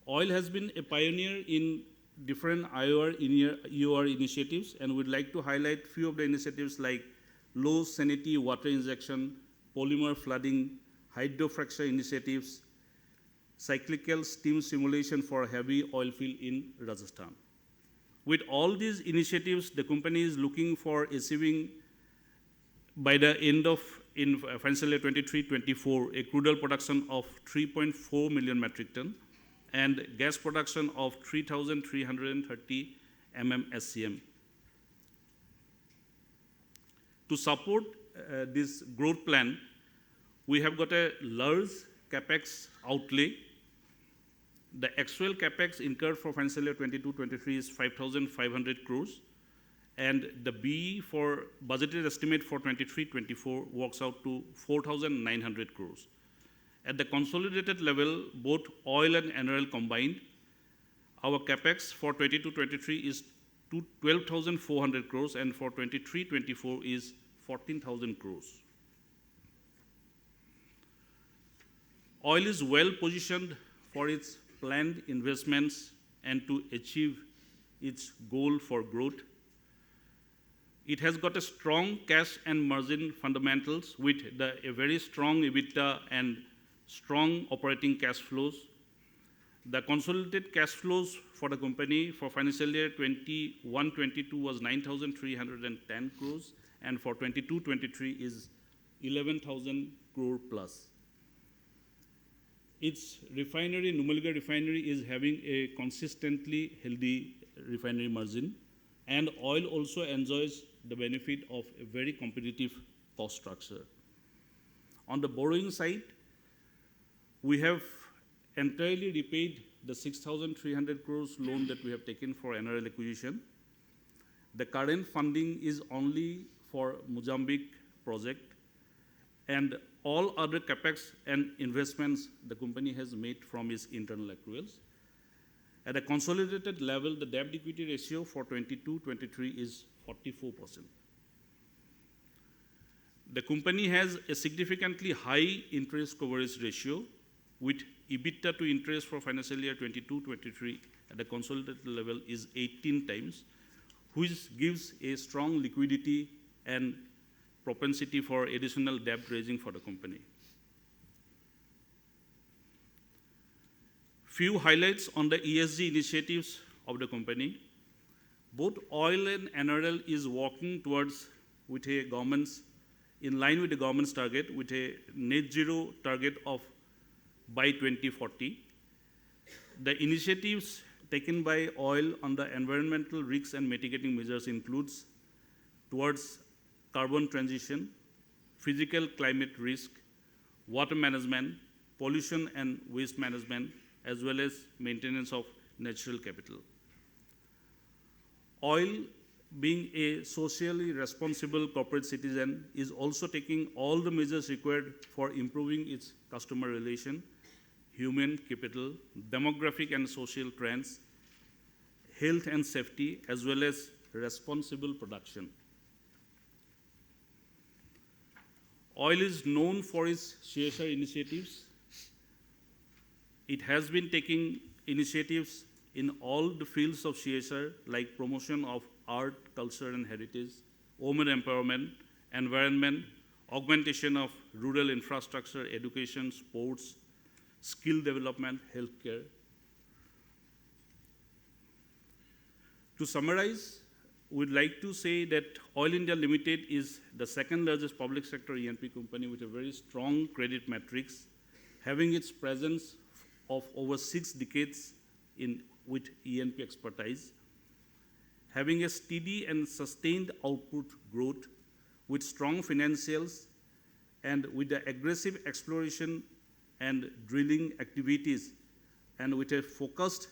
Oil has been a pioneer in different EOR initiatives, and we'd like to highlight few of the initiatives like low salinity water injection, polymer flooding, hydrofracture initiatives, cyclical steam simulation for heavy oil field in Rajasthan. With all these initiatives, the company is looking for achieving by the end of financial year 23-24 a crude oil production of 3.4 million metric ton and gas production of 3,330 SCM. To support this growth plan, we have got a large capex outlay. The actual capex incurred for financial year 22-23 is 5,500 crores, and the BE for budgeted estimate for 23-24 works out to 4,900 crores. At the consolidated level, both oil and NRL combined, our capex for 22-23 is 12,400 crores, and for 23-24 is 14,000 crores. Oil is well positioned for its planned investments and to achieve its goal for growth. It has got a strong cash and margin fundamentals with a very strong EBITDA and strong operating cash flows. The consolidated cash flows for the company for financial year 21-22 was 9,310 crores, and for 22-23 is 11,000 crore plus. Its refinery, Numaligarh refinery, is having a consistently healthy refinery margin, and oil also enjoys the benefit of a very competitive cost structure. On the borrowing side, we have entirely repaid the 6,300 crores loan that we have taken for NRL acquisition. The current funding is only for Mozambique project, and all other capex and investments the company has made from its internal accruals. At a consolidated level, the debt equity ratio for 22-23 is 44%. The company has a significantly high interest coverage ratio, with EBITDA to interest for financial year 22-23 at the consolidated level is 18 times, which gives a strong liquidity and propensity for additional debt raising for the company. Few highlights on the ESG initiatives of the company. Both oil and NRL is working towards with a government's, in line with the government's target, with a net zero target of by 2040. The initiatives taken by oil on the environmental risks and mitigating measures includes towards carbon transition, physical climate risk, water management, pollution and waste management, as well as maintenance of natural capital. Oil, being a socially responsible corporate citizen, is also taking all the measures required for improving its customer relation, human capital, demographic and social trends, health and safety, as well as responsible production. Oil is known for its CSR initiatives. It has been taking initiatives in all the fields of CSR, like promotion of art, culture and heritage, women empowerment, environment, augmentation of rural infrastructure, education, sports, skill development, healthcare. To summarize, we'd like to say that Oil India Limited is the second largest public sector E&P company with a very strong credit matrix, having its presence of over 6 decades with E&P expertise, having a steady and sustained output growth with strong financials, and with the aggressive exploration and drilling activities, and with a focused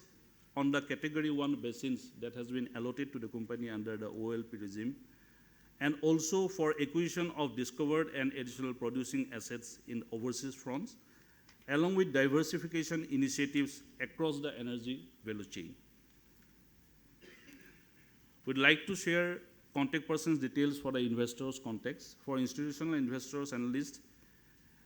on the Category 1 basins that has been allotted to the company under the OLP regime, and also for acquisition of discovered and additional producing assets in overseas fronts, along with diversification initiatives across the energy value chain. We'd like to share contact person's details for the investors' contacts. For institutional investors, analysts,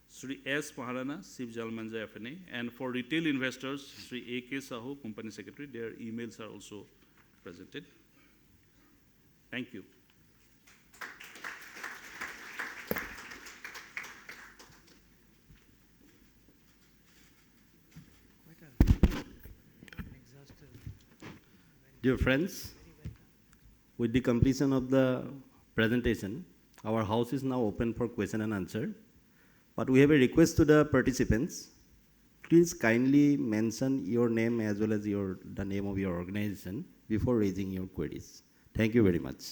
Sri S. Maharana, Chief General Manager FNA, and for retail investors, Sri A.K. Sahu, Company Secretary. Their emails are also presented. Thank you. Dear friends, with the completion of the presentation, our house is now open for question and answer. But we have a request to the participants. Please kindly mention your name as well as the name of your organization before raising your queries. Thank you very much.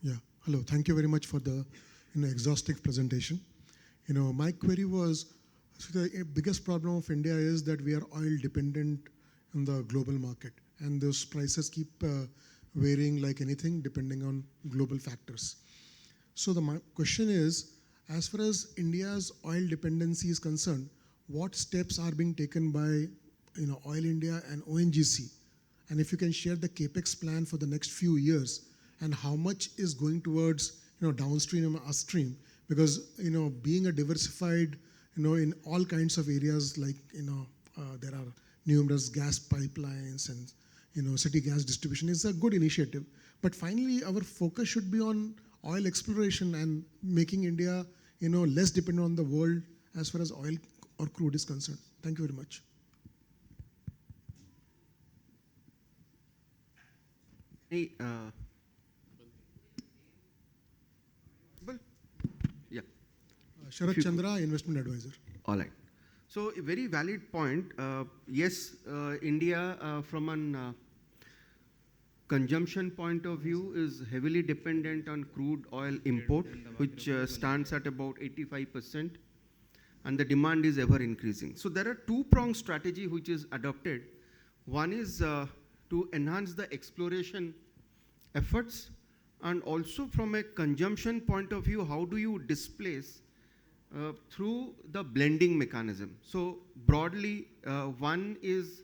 Yeah, hello. Thank you very much for the exhaustive presentation. My query was, so the biggest problem of India is that we are oil dependent on the global market, and those prices keep varying like anything depending on global factors. So my question is, as far as India's oil dependency is concerned, what steps are being taken by Oil India and ONGC? And if you can share the capex plan for the next few years, and how much is going towards downstream and upstream, because being a diversified in all kinds of areas, like there are numerous gas pipelines and city gas distribution is a good initiative, but finally our focus should be on oil exploration and making India less dependent on the world as far as oil or crude is concerned. Thank you very much. Hey, yeah. Sharat Chandra, Investment Advisor. All right. So a very valid point. Yes, India from an consumption point of view is heavily dependent on crude oil import, which stands at about 85%, and the demand is ever increasing. So there are two-pronged strategy which is adopted. One is to enhance the exploration efforts, and also from a consumption point of view, how do you displace through the blending mechanism. So broadly, one is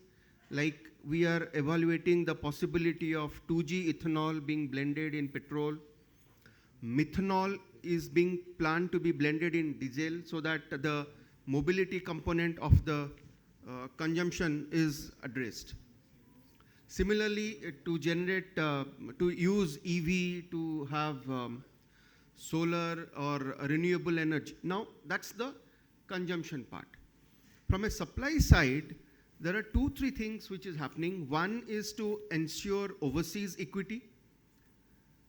like we are evaluating the possibility of 2G ethanol being blended in petrol. Methanol is being planned to be blended in diesel, so that the mobility component of the consumption is addressed. Similarly, to generate, to use EV to have solar or renewable energy. Now, that's the consumption part. From a supply side, there are 2-3 things which is happening. One is to ensure overseas equity.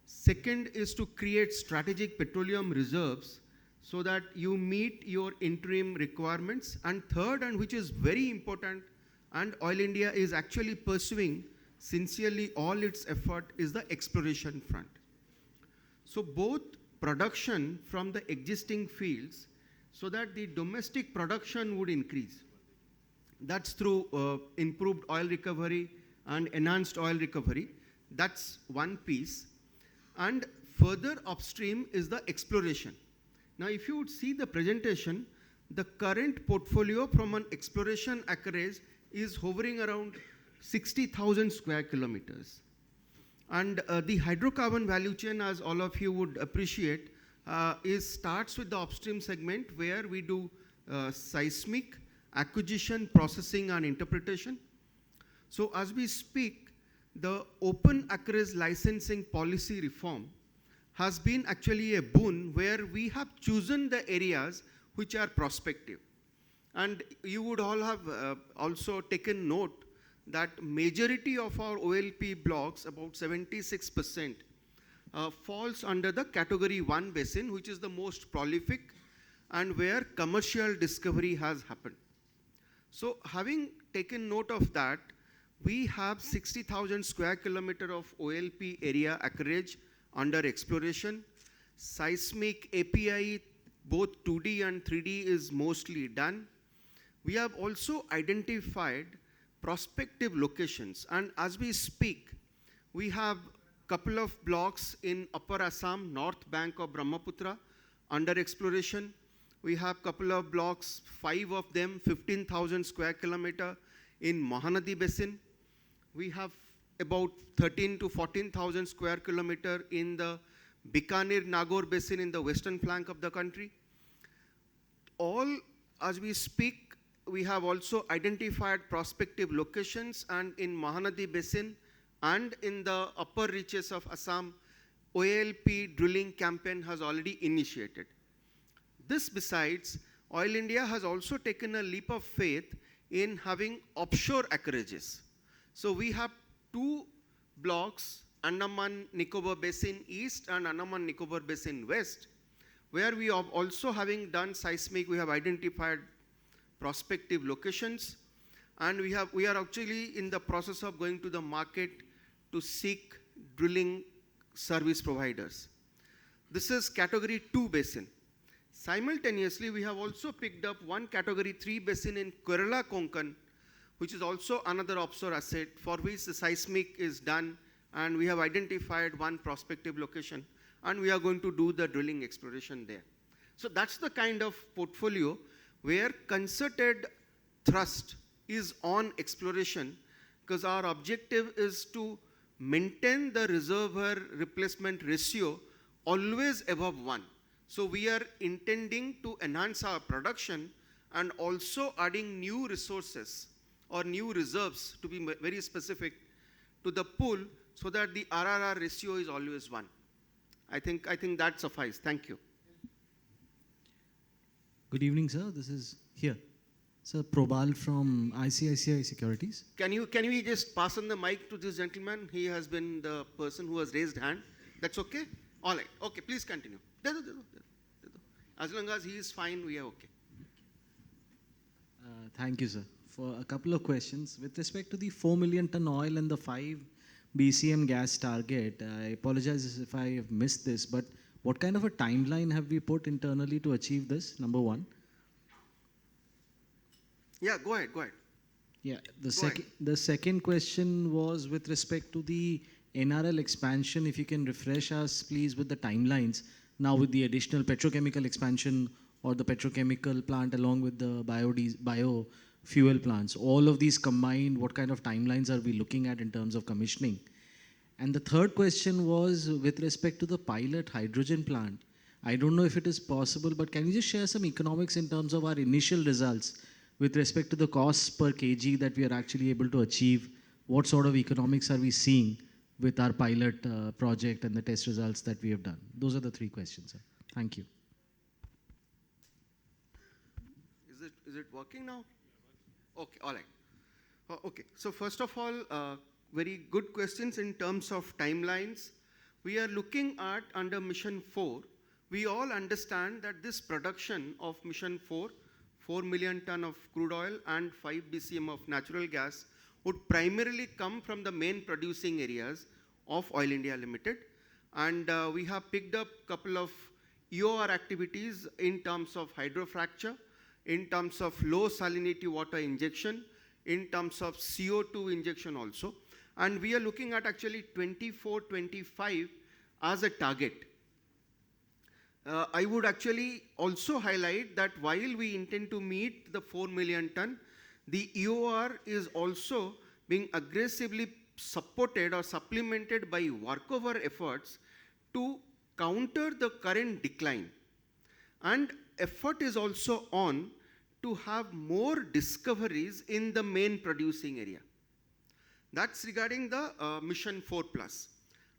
Second is to create strategic petroleum reserves so that you meet your interim requirements. And third, and which is very important, and Oil India is actually pursuing sincerely all its effort, is the exploration front. So both production from the existing fields, so that the domestic production would increase. That's through improved oil recovery and enhanced oil recovery. That's one piece. And further upstream is the exploration. Now, if you would see the presentation, the current portfolio from an exploration acreage is hovering around 60,000 square kilometers. And the hydrocarbon value chain, as all of you would appreciate, starts with the upstream segment, where we do seismic, acquisition, processing, and interpretation. So as we speak, the open acreage licensing policy reform has been actually a boon, where we have chosen the areas which are prospective. And you would all have also taken note that majority of our OLP blocks, about 76%, falls under the category 1 basin, which is the most prolific and where commercial discovery has happened. So having taken note of that, we have 60,000 square kilometer of OLP area acreage under exploration. Seismic API, both 2D and 3D, is mostly done. We have also identified prospective locations, and as we speak, we have couple of blocks in Upper Assam, north bank of Brahmaputra, under exploration. We have couple of blocks, 5 of them, 15,000 square kilometer in Mahanadi Basin. We have about 13 to 14,000 square kilometer in the Bikaner-Nagaur Basin in the western flank of the country. All, as we speak, we have also identified prospective locations, and in Mahanadi Basin and in the upper reaches of Assam, OLP drilling campaign has already initiated. This besides, Oil India has also taken a leap of faith in having offshore acreages. So we have 2 blocks, Andaman Nicobar Basin East and Andaman Nicobar Basin West, where we are also, having done seismic, we have identified prospective locations, and we are actually in the process of going to the market to seek drilling service providers. This is category 2 basin. Simultaneously, we have also picked up one category 3 basin in Kerala Konkan, which is also another offshore asset for which the seismic is done, and we have identified one prospective location, and we are going to do the drilling exploration there. So that's the kind of portfolio where concerted thrust is on exploration, because our objective is to maintain the reservoir replacement ratio always above 1. So we are intending to enhance our production and also adding new resources or new reserves, to be very specific, to the pool, so that the RRR ratio is always 1. I think that suffices. Thank you. Good evening, sir. This is here. Sir, Probal from ICICI Securities. Can we just pass on the mic to this gentleman? He has been the person who has raised hand. That's okay? All right. Okay, please continue. As long as he is fine, we are okay. Thank you, sir. For a couple of questions. With respect to the 4 million ton oil and the 5 BCM gas target, I apologize if I have missed this, but what kind of a timeline have we put internally to achieve this, number one? Yeah, go ahead. Yeah, the second question was with respect to the NRL expansion. If you can refresh us, please, with the timelines. Now with the additional petrochemical expansion or the petrochemical plant along with the biofuel plants, all of these combined, what kind of timelines are we looking at in terms of commissioning? And the third question was with respect to the pilot hydrogen plant. I don't know if it is possible, but can you just share some economics in terms of our initial results with respect to the costs per kg that we are actually able to achieve? What sort of economics are we seeing with our pilot project and the test results that we have done? Those are the 3 questions, sir. Thank you. Is it working now? Okay, all right. Okay, so first of all, very good questions in terms of timelines. We are looking at under Mission 4. We all understand that this production of Mission 4, 4 million ton of crude oil and 5 BCM of natural gas, would primarily come from the main producing areas of Oil India Limited. And we have picked up a couple of EOR activities in terms of hydrofracture, in terms of low salinity water injection, in terms of CO2 injection also. And we are looking at actually 24-25 as a target. I would actually also highlight that while we intend to meet the 4 million ton, the EOR is also being aggressively supported or supplemented by workover efforts to counter the current decline. And effort is also on to have more discoveries in the main producing area. That's regarding the Mission 4 Plus.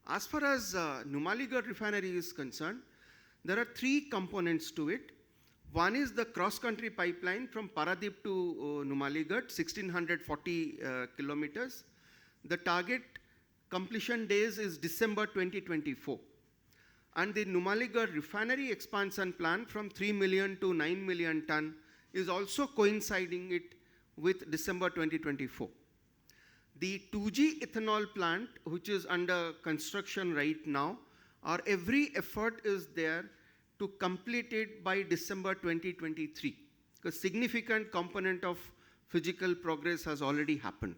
As far as Numaligarh refinery is concerned, there are 3 components to it. One is the cross-country pipeline from Paradip to Numaligarh, 1640 kilometers. The target completion days is December 2024. And the Numaligarh refinery expansion plan from 3 million to 9 million ton is also coinciding it with December 2024. The 2G ethanol plant, which is under construction right now, our every effort is there to complete it by December 2023, because significant component of physical progress has already happened.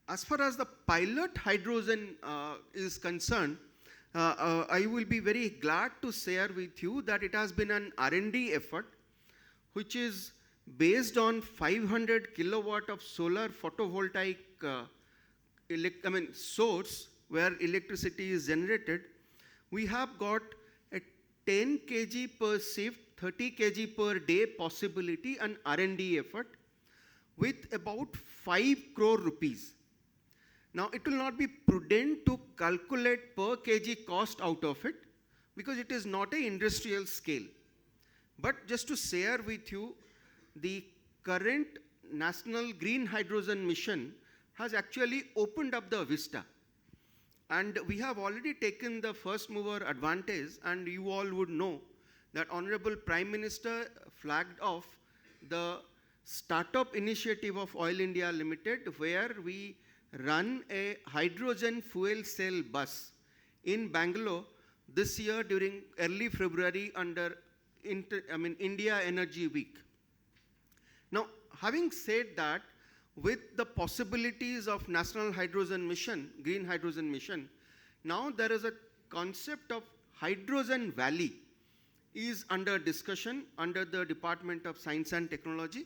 As far as the pilot hydrogen is concerned, I will be very glad to share with you that it has been an R&D effort which is based on 500 kilowatt of solar photovoltaic source where electricity is generated. We have got a 10 kg per shift, 30 kg per day possibility and R&D effort with about 5 crore rupees. Now, it will not be prudent to calculate per kg cost out of it because it is not an industrial scale. But just to share with you, the current National Green Hydrogen Mission has actually opened up the vista. And we have already taken the first mover advantage, and you all would know that Honorable Prime Minister flagged off the startup initiative of Oil India Limited, where we run a hydrogen fuel cell bus in Bangalore this year during early February under India Energy Week. Now, having said that, with the possibilities of National Hydrogen Mission, Green Hydrogen Mission, now there is a concept of Hydrogen Valley is under discussion under the Department of Science and Technology.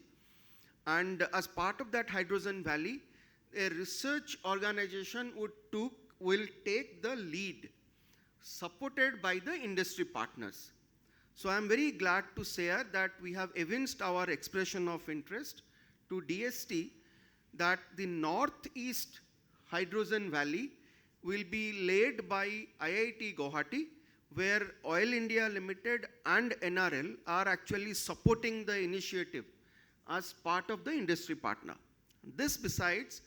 And as part of that Hydrogen Valley, a research organization will take the lead, supported by the industry partners. So I am very glad to share that we have evinced our expression of interest to DST that the Northeast Hydrogen Valley will be led by IIT Guwahati, where Oil India Limited and NRL are actually supporting the initiative as part of the industry partner. This besides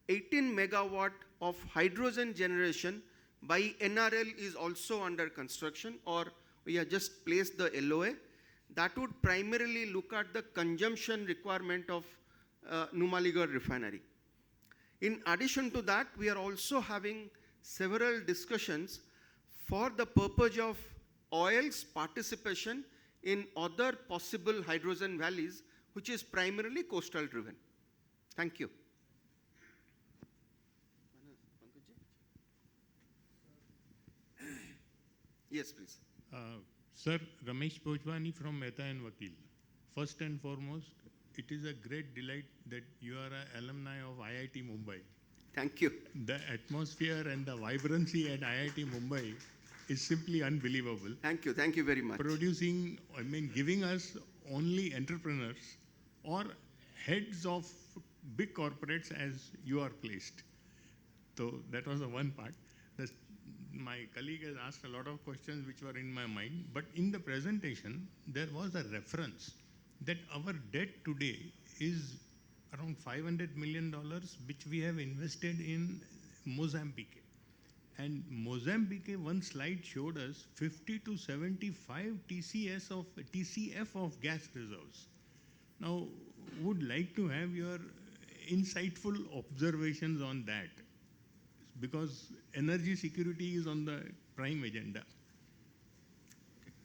18 megawatt of hydrogen generation by NRL is also under construction, or we have just placed the LOA. That would primarily look at the consumption requirement of Numaligarh refinery. In addition to that, we are also having several discussions for the purpose of oil's participation in other possible hydrogen valleys, which is primarily coastal driven. Thank you. Yes, please. Sir, Ramesh Bhojwani from Mehta and Vakil. First and foremost, it is a great delight that you are an alumni of IIT Mumbai. Thank you. The atmosphere and the vibrancy at IIT Mumbai is simply unbelievable. Thank you. Thank you very much. Giving us only entrepreneurs or heads of big corporates as you are placed. So that was the one part. My colleague has asked a lot of questions which were in my mind, but in the presentation, there was a reference that our debt today is around $500 million, which we have invested in Mozambique. And Mozambique, one slide showed us 50 to 75 TCF of gas reserves. Now, would like to have your insightful observations on that, because energy security is on the prime agenda.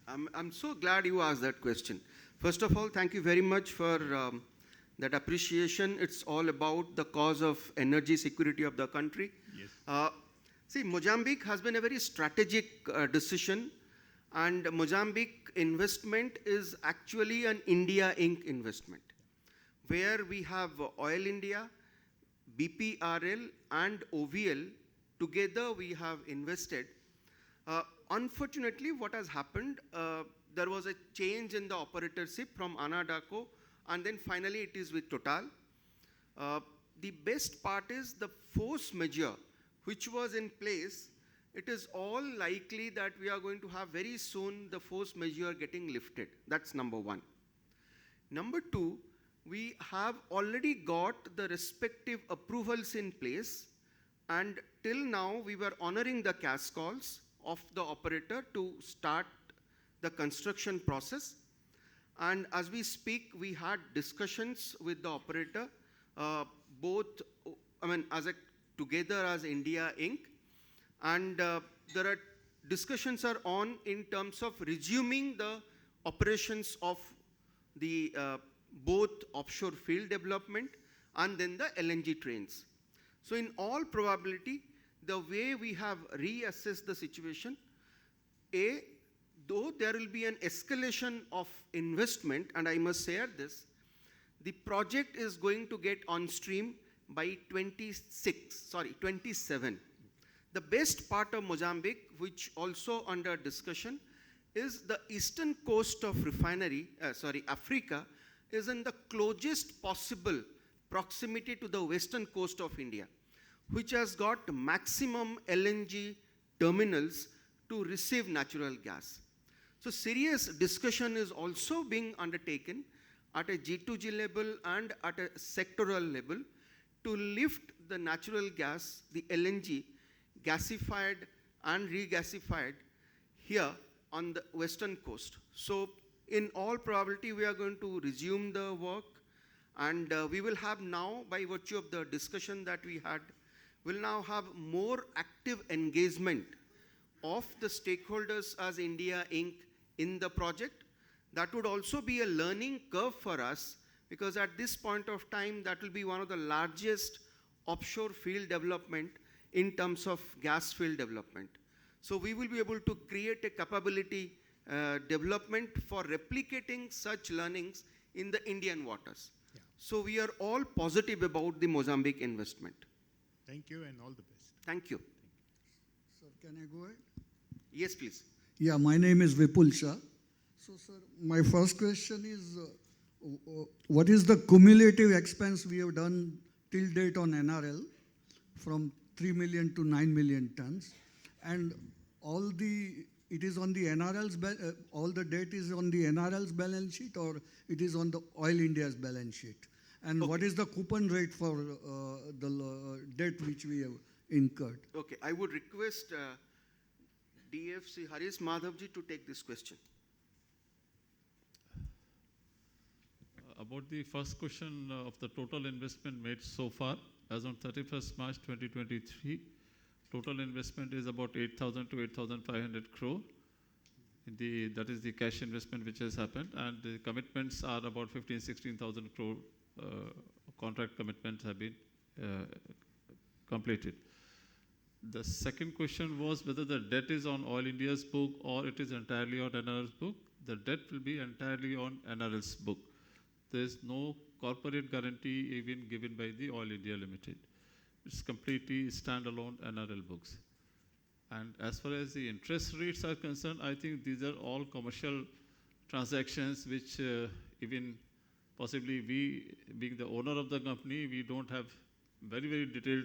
I'm so glad you asked that question. First of all, thank you very much for that appreciation. It's all about the cause of energy security of the country. Yes. See, Mozambique has been a very strategic decision, and Mozambique investment is actually an India Inc. investment, where we have Oil India, BPRL and OVL. Together we have invested. Unfortunately, what has happened, there was a change in the operatorship from Anadarko, and then finally it is with Total. The best part is the force majeure which was in place it is all likely that we are going to have very soon the force majeure getting lifted. That's number one. Number two, we have already got the respective approvals in place, and till now we were honoring the cash calls of the operator to start the construction process. And as we speak, we had discussions with the operator, together as India Inc. And there are discussions are on in terms of resuming the operations of the both offshore field development and then the LNG trains. So in all probability, the way we have reassessed the situation, though there will be an escalation of investment, and I must share this, the project is going to get on stream by 27. The best part of Mozambique, which also under discussion, is the eastern coast of Africa is in the closest possible proximity to the western coast of India, which has got maximum LNG terminals to receive natural gas. So serious discussion is also being undertaken at a G2G level and at a sectoral level to lift the natural gas, the LNG, gasified and regasified here on the western coast. So in all probability, we are going to resume the work, and we will have now, by virtue of the discussion that we had, we'll now have more active engagement of the stakeholders as India Inc. in the project. That would also be a learning curve for us, because at this point of time, that will be one of the largest offshore field development in terms of gas field development. So we will be able to create a capability development for replicating such learnings in the Indian waters. Yeah. So we are all positive about the Mozambique investment. Thank you and all the best. Thank you. Sir, can I go ahead? Yes, please. Yeah, my name is Vipul Shah. So, sir, my first question is, what is the cumulative expense we have done till date on NRL from 3 million to 9 million tons? And it is on the NRL's, all the debt is on the NRL's balance sheet, or it is on the Oil India's balance sheet? And Okay. what is the coupon rate for the debt which we have incurred? Okay, I would request DFC Haris Madhavji to take this question. About the first question of the total investment made so far, as on 31st March 2023, total investment is about 8,000 to 8,500 crore. That is the cash investment which has happened, and the commitments are about 16,000 crore. Contract commitments have been completed. The second question was whether the debt is on Oil India's book or it is entirely on NRL's book. The debt will be entirely on NRL's book. There is no corporate guarantee even given by the Oil India Limited. It's completely standalone NRL books. And as far as the interest rates are concerned, I think these are all commercial transactions which even possibly we, being the owner of the company, we don't have very, very detailed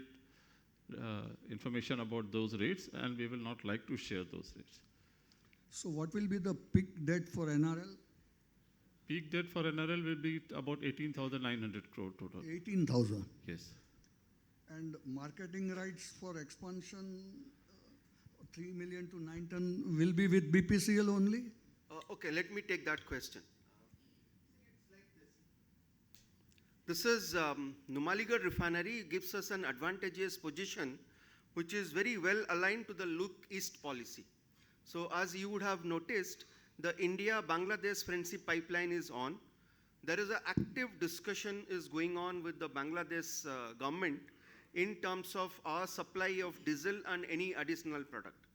information about those rates, and we will not like to share those rates. So what will be the peak debt for NRL? Peak debt for NRL will be about 18,900 crore total. 18,000. Yes. And marketing rights for expansion, 3 million to 9 ton, will be with BPCL only? Okay, let me take that question. This is Numaligarh refinery gives us an advantageous position, which is very well aligned to the Look East policy. So as you would have noticed, the India-Bangladesh friendship pipeline is on. There is an active discussion is going on with the Bangladesh government in terms of our supply of diesel and any additional product.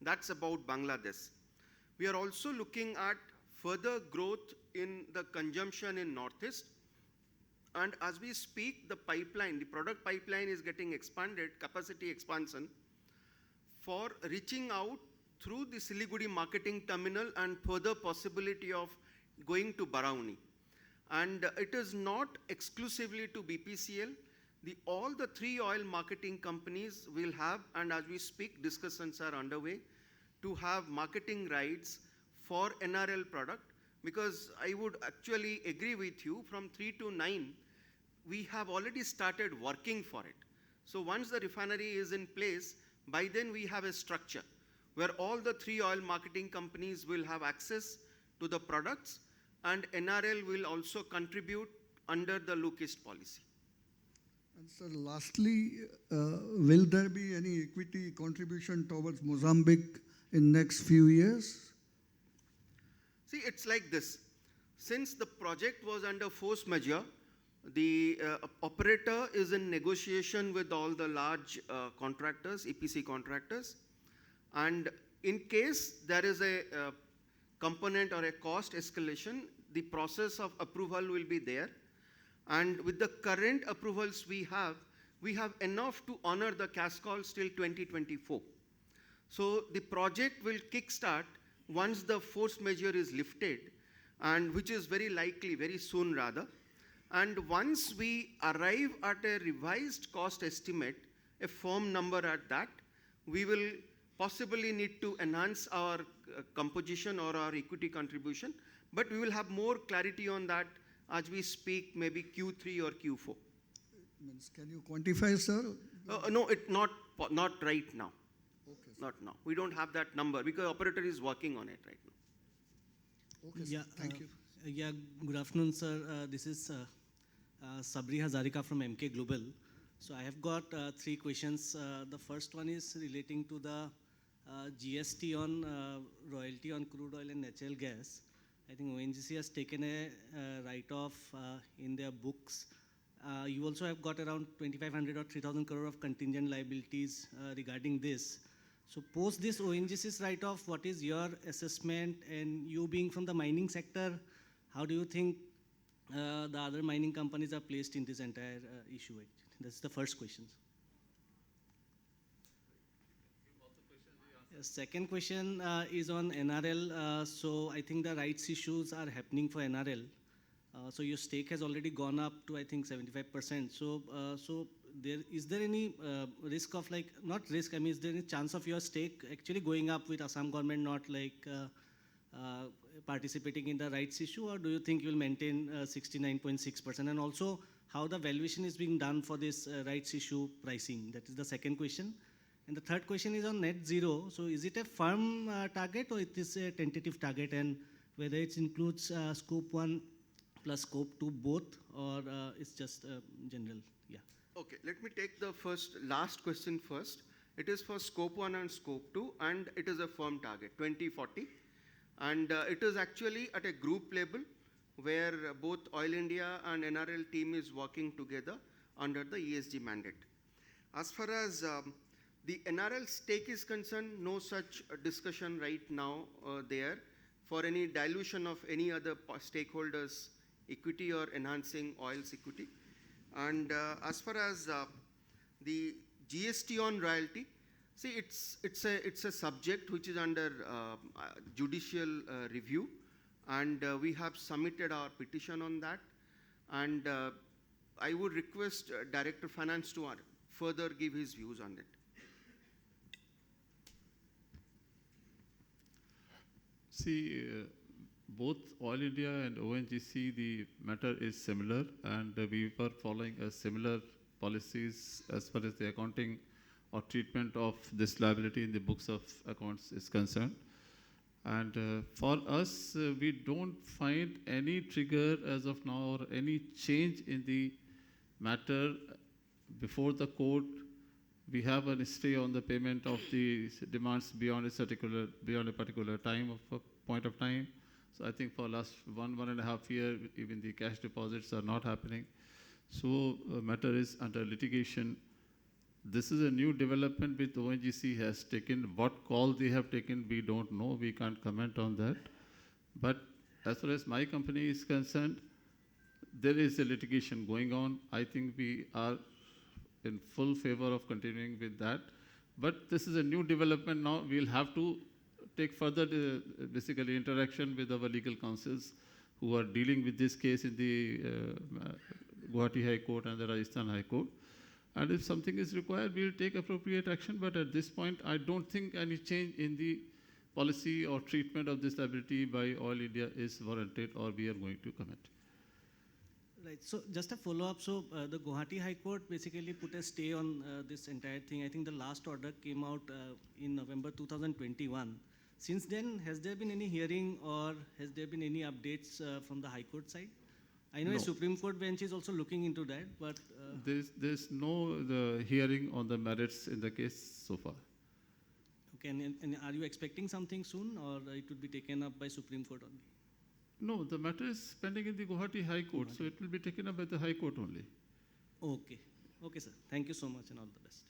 That's about Bangladesh. We are also looking at further growth in the consumption in Northeast. And as we speak, the pipeline, the product pipeline is getting expanded, capacity expansion, for reaching out through the Siliguri marketing terminal and further possibility of going to Barauni. And it is not exclusively to BPCL. all the three oil marketing companies will have, and as we speak, discussions are underway to have marketing rights for NRL product, because I would actually agree with you, from 3 to 9, we have already started working for it. So once the refinery is in place, by then we have a structure where all the three oil marketing companies will have access to the products, and NRL will also contribute under the Look East policy. And sir, lastly, will there be any equity contribution towards Mozambique in next few years? See, it's like this. Since the project was under force majeure, the operator is in negotiation with all the large contractors, EPC contractors, and in case there is a component or a cost escalation, the process of approval will be there. And with the current approvals we have enough to honor the cash calls till 2024. So the project will kickstart once the force majeure is lifted, and which is very likely, very soon rather. And once we arrive at a revised cost estimate, a firm number at that, we will possibly need to enhance our composition or our equity contribution, but we will have more clarity on that as we speak, maybe Q3 or Q4. Means, can you quantify, sir? No, not right now. Okay, not now. We don't have that number because operator is working on it right now. Okay, sir. Thank you. Yeah, good afternoon, sir. This is Sabri Hazarika from MK Global. So I have got 3 questions. The first one is relating to the GST on royalty on crude oil and natural gas. I think ONGC has taken a write-off in their books. You also have got around 2,500 or 3,000 crore of contingent liabilities regarding this. So post this ONGC's write-off, what is your assessment? And you being from the mining sector, how do you think the other mining companies are placed in this entire issue? That's the first question. Second question is on NRL. So I think the rights issues are happening for NRL. So your stake has already gone up to, I think, 75%. So is there any risk of, like, not risk, I mean, is there any chance of your stake actually going up with Assam government not like participating in the rights issue, or do you think you'll maintain 69.6%? And also, how the valuation is being done for this rights issue pricing? That is the second question. And the third question is on net zero. So is it a firm target or it is a tentative target, and whether it includes scope 1 plus scope 2 both, or it's just general? Yeah. Okay, let me take the last question first. It is for scope 1 and scope 2, and it is a firm target, 2040. And it is actually at a group level where both Oil India and NRL team is working together under the ESG mandate. As far as the NRL stake is concerned, no such discussion right now there for any dilution of any other stakeholders' equity or enhancing oil's equity. And as far as the GST on royalty, see, it's a subject which is under judicial review, and we have submitted our petition on that. And I would request Director Finance to further give his views on it. See, both Oil India and ONGC, the matter is similar, and we were following a similar policies as far as the accounting or treatment of this liability in the books of accounts is concerned. And for us, we don't find any trigger as of now or any change in the matter before the court. We have a stay on the payment of the demands beyond a particular time of a point of time. So I think for last 1.5 years, even the cash deposits are not happening. So matter is under litigation. This is a new development which ONGC has taken. What call they have taken, we don't know. We can't comment on that. But as far as my company is concerned, there is a litigation going on. I think we are in full favor of continuing with that. But this is a new development now. We'll have to take further basically interaction with our legal counsels who are dealing with this case in the Guwahati High Court and the Rajasthan High Court. And if something is required, we'll take appropriate action. But at this point, I don't think any change in the policy or treatment of this liability by Oil India is warranted, or we are going to comment. Right. So just a follow-up. So the Guwahati High Court basically put a stay on this entire thing. I think the last order came out in November 2021. Since then, has there been any hearing or has there been any updates from the High Court side? I know No. a Supreme Court bench is also looking into that, but... There's no the hearing on the merits in the case so far. Okay, and are you expecting something soon, or it would be taken up by Supreme Court only? No, the matter is pending in the Guwahati High Court, so it will be taken up by the High Court only. Okay. Okay, sir. Thank you so much and all the best.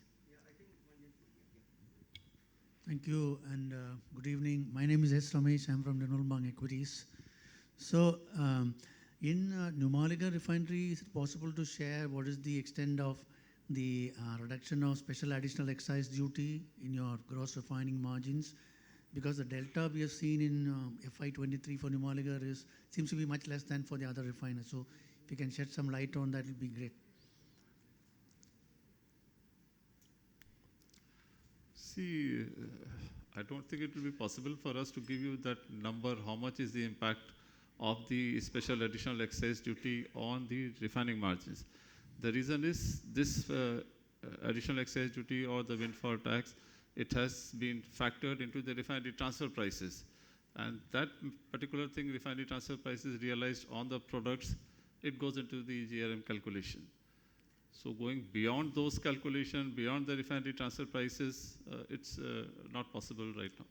Thank you and good evening. My name is S. Ramesh. I'm from Nirmal Equities. So, in Numaligarh refinery, is it possible to share what is the extent of the reduction of special additional excise duty in your gross refining margins? Because the delta we have seen in FY23 for Numaligarh seems to be much less than for the other refiners. So, if you can shed some light on that, it would be great. See, I don't think it will be possible for us to give you that number, how much is the impact of the special additional excise duty on the refining margins. The reason is this additional excise duty or the windfall tax, it has been factored into the refinery transfer prices. And that particular thing, refinery transfer prices realized on the products, it goes into the GRM calculation. So going beyond those calculations, beyond the refinery transfer prices, it's not possible right now.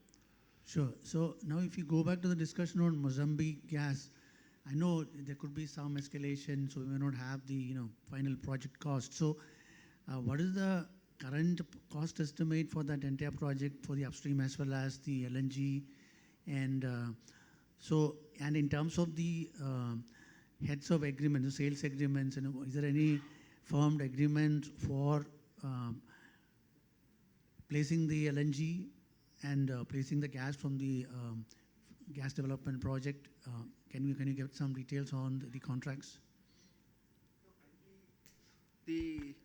Sure. So now if you go back to the discussion on Mozambique gas, I know there could be some escalation, so we may not have the final project cost. So what is the current cost estimate for that entire project for the upstream as well as the LNG? And and in terms of the heads of agreement, the sales agreements, is there any formed agreement for placing the LNG and placing the gas from the gas development project? Can you get some details on the contracts? See,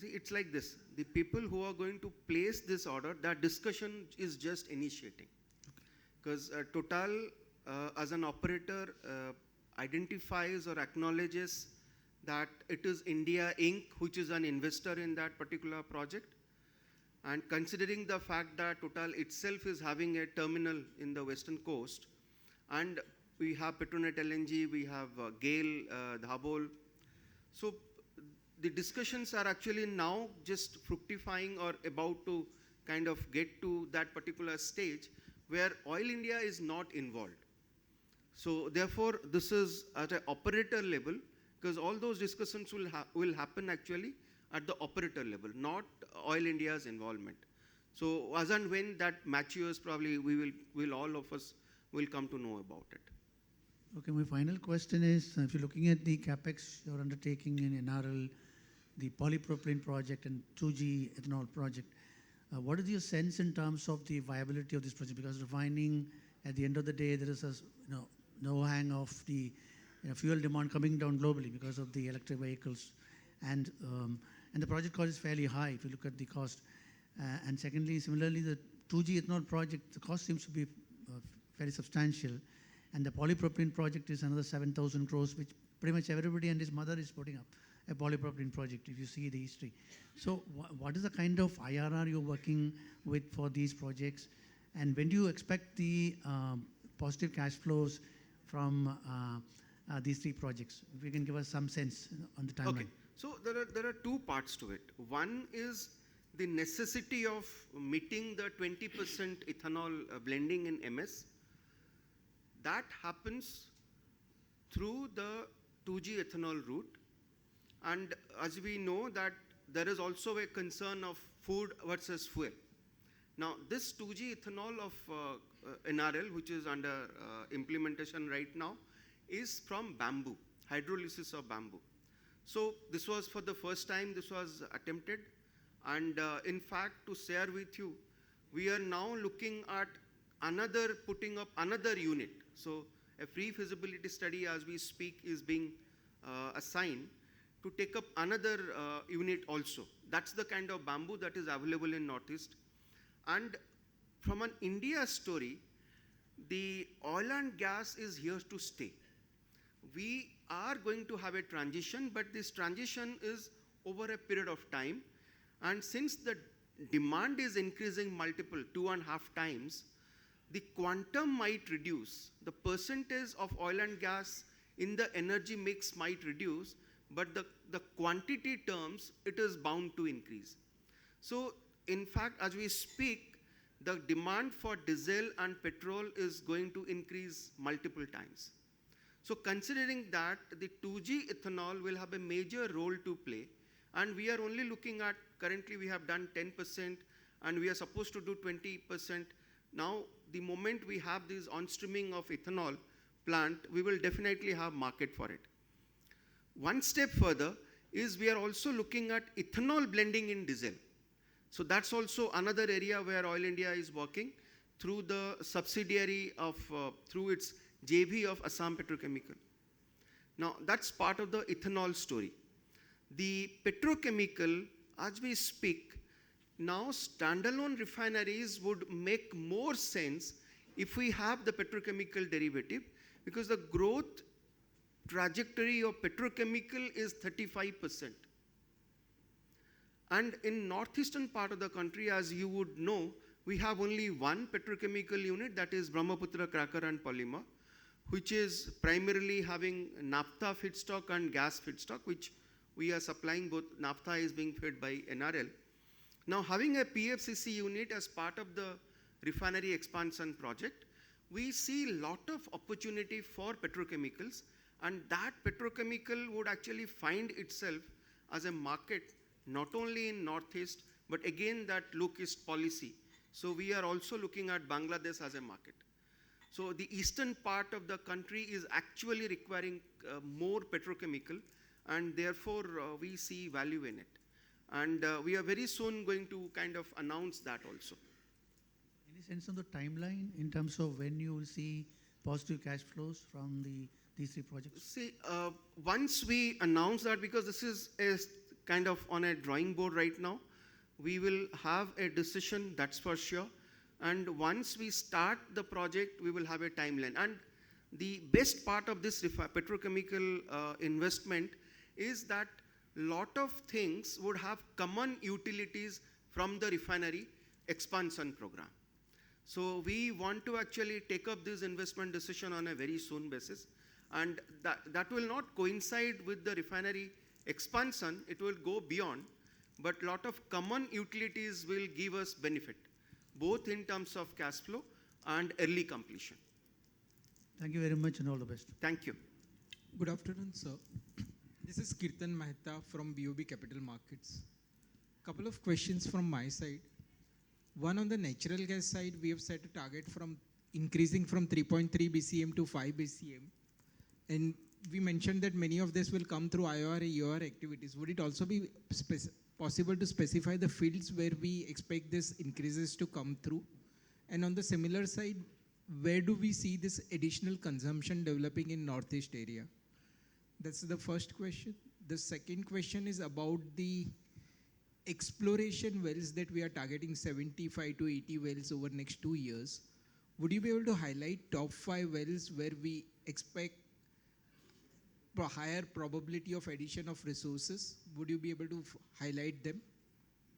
it's like this. The people who are going to place this order, that discussion is just initiating. Because Total, as an operator, identifies or acknowledges that it is India Inc., which is an investor in that particular project. And considering the fact that Total itself is having a terminal in the western coast, and we have Petronet LNG, we have GAIL, Dhabol. So the discussions are actually now just fructifying or about to kind of get to that particular stage where Oil India is not involved. So therefore, this is at an operator level, because all those discussions will happen actually at the operator level, not Oil India's involvement. So as and when that matures, probably all of us will come to know about it. Okay, my final question is, if you're looking at the capex you're undertaking in NRL, the polypropylene project and 2G ethanol project, what is your sense in terms of the viability of this project? Because refining, at the end of the day, there is a no hang of the fuel demand coming down globally because of the electric vehicles, and the project cost is fairly high if you look at the cost. And secondly, similarly, the 2G ethanol project, the cost seems to be very substantial, and the polypropylene project is another 7,000 crores, which pretty much everybody and his mother is putting up a polypropylene project, if you see the history. So what is the kind of IRR you're working with for these projects, and when do you expect the positive cash flows from these three projects? If you can give us some sense on the timeline. Okay, so there are two parts to it. One is the necessity of meeting the 20% ethanol blending in MS. That happens through the 2G ethanol route. And as we know that there is also a concern of food versus fuel. Now this 2G ethanol of NRL, which is under implementation right now, is from bamboo, hydrolysis of bamboo. So this was for the first time this was attempted. And in fact, to share with you, we are now looking at putting up another unit. So a pre-feasibility study as we speak is being assigned to take up another unit also. That's the kind of bamboo that is available in Northeast. And from an India story, the oil and gas is here to stay. We are going to have a transition, but this transition is over a period of time. And since the demand is increasing multiple 2.5 times, the quantum might reduce. The percentage of oil and gas in the energy mix might reduce, but the quantity terms, it is bound to increase. So in fact, as we speak, the demand for diesel and petrol is going to increase multiple times. So considering that, the 2G ethanol will have a major role to play, and we are only looking at, currently we have done 10%, and we are supposed to do 20%. Now, the moment we have this on-streaming of ethanol plant, we will definitely have market for it. One step further is we are also looking at ethanol blending in diesel. So that's also another area where Oil India is working through the subsidiary of, through its JV of Assam Petrochemical. Now that's part of the ethanol story. The petrochemical, as we speak, now standalone refineries would make more sense if we have the petrochemical derivative, because the growth trajectory of petrochemical is 35%. And in northeastern part of the country, as you would know, we have only one petrochemical unit, that is Brahmaputra Cracker and Polymer, which is primarily having naphtha feedstock and gas feedstock, which we are supplying. Both naphtha is being fed by NRL. Now, having a PFCC unit as part of the refinery expansion project, we see a lot of opportunity for petrochemicals, and that petrochemical would actually find itself as a market not only in Northeast, but again that look-east policy. So we are also looking at Bangladesh as a market. So the eastern part of the country is actually requiring more petrochemical, and therefore we see value in it. And we are very soon going to kind of announce that also. Any sense on the timeline in terms of when you will see positive cash flows from these three projects? See, once we announce that, because this is a kind of on a drawing board right now, we will have a decision, that's for sure. And once we start the project, we will have a timeline. And the best part of this petrochemical investment is that lot of things would have common utilities from the refinery expansion program. So we want to actually take up this investment decision on a very soon basis, and that will not coincide with the refinery expansion, it will go beyond, but lot of common utilities will give us benefit, both in terms of cash flow and early completion. Thank you very much and all the best. Thank you. Good afternoon, sir. This is Kirtan Mehta from BOB Capital Markets. Couple of questions from my side. One, on the natural gas side, we have set a target from increasing from 3.3 BCM to 5 BCM. And we mentioned that many of this will come through IOR and EOR activities. Would it also be possible to specify the fields where we expect these increases to come through? And on the similar side, where do we see this additional consumption developing in Northeast area? That's the first question. The second question is about the exploration wells that we are targeting, 75 to 80 wells over next 2 years. Would you be able to highlight top 5 wells where we expect higher probability of addition of resources? Would you be able to highlight them?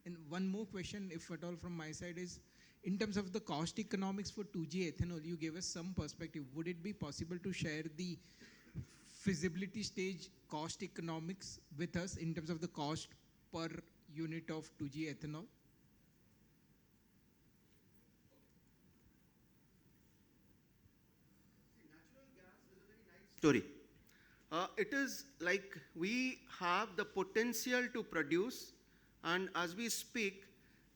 And one more question, if at all, from my side is, in terms of the cost economics for 2G ethanol, you gave us some perspective. Would it be possible to share the feasibility stage cost economics with us in terms of the cost per unit of 2G ethanol? Natural gas is a very nice story. It is like we have the potential to produce, and as we speak,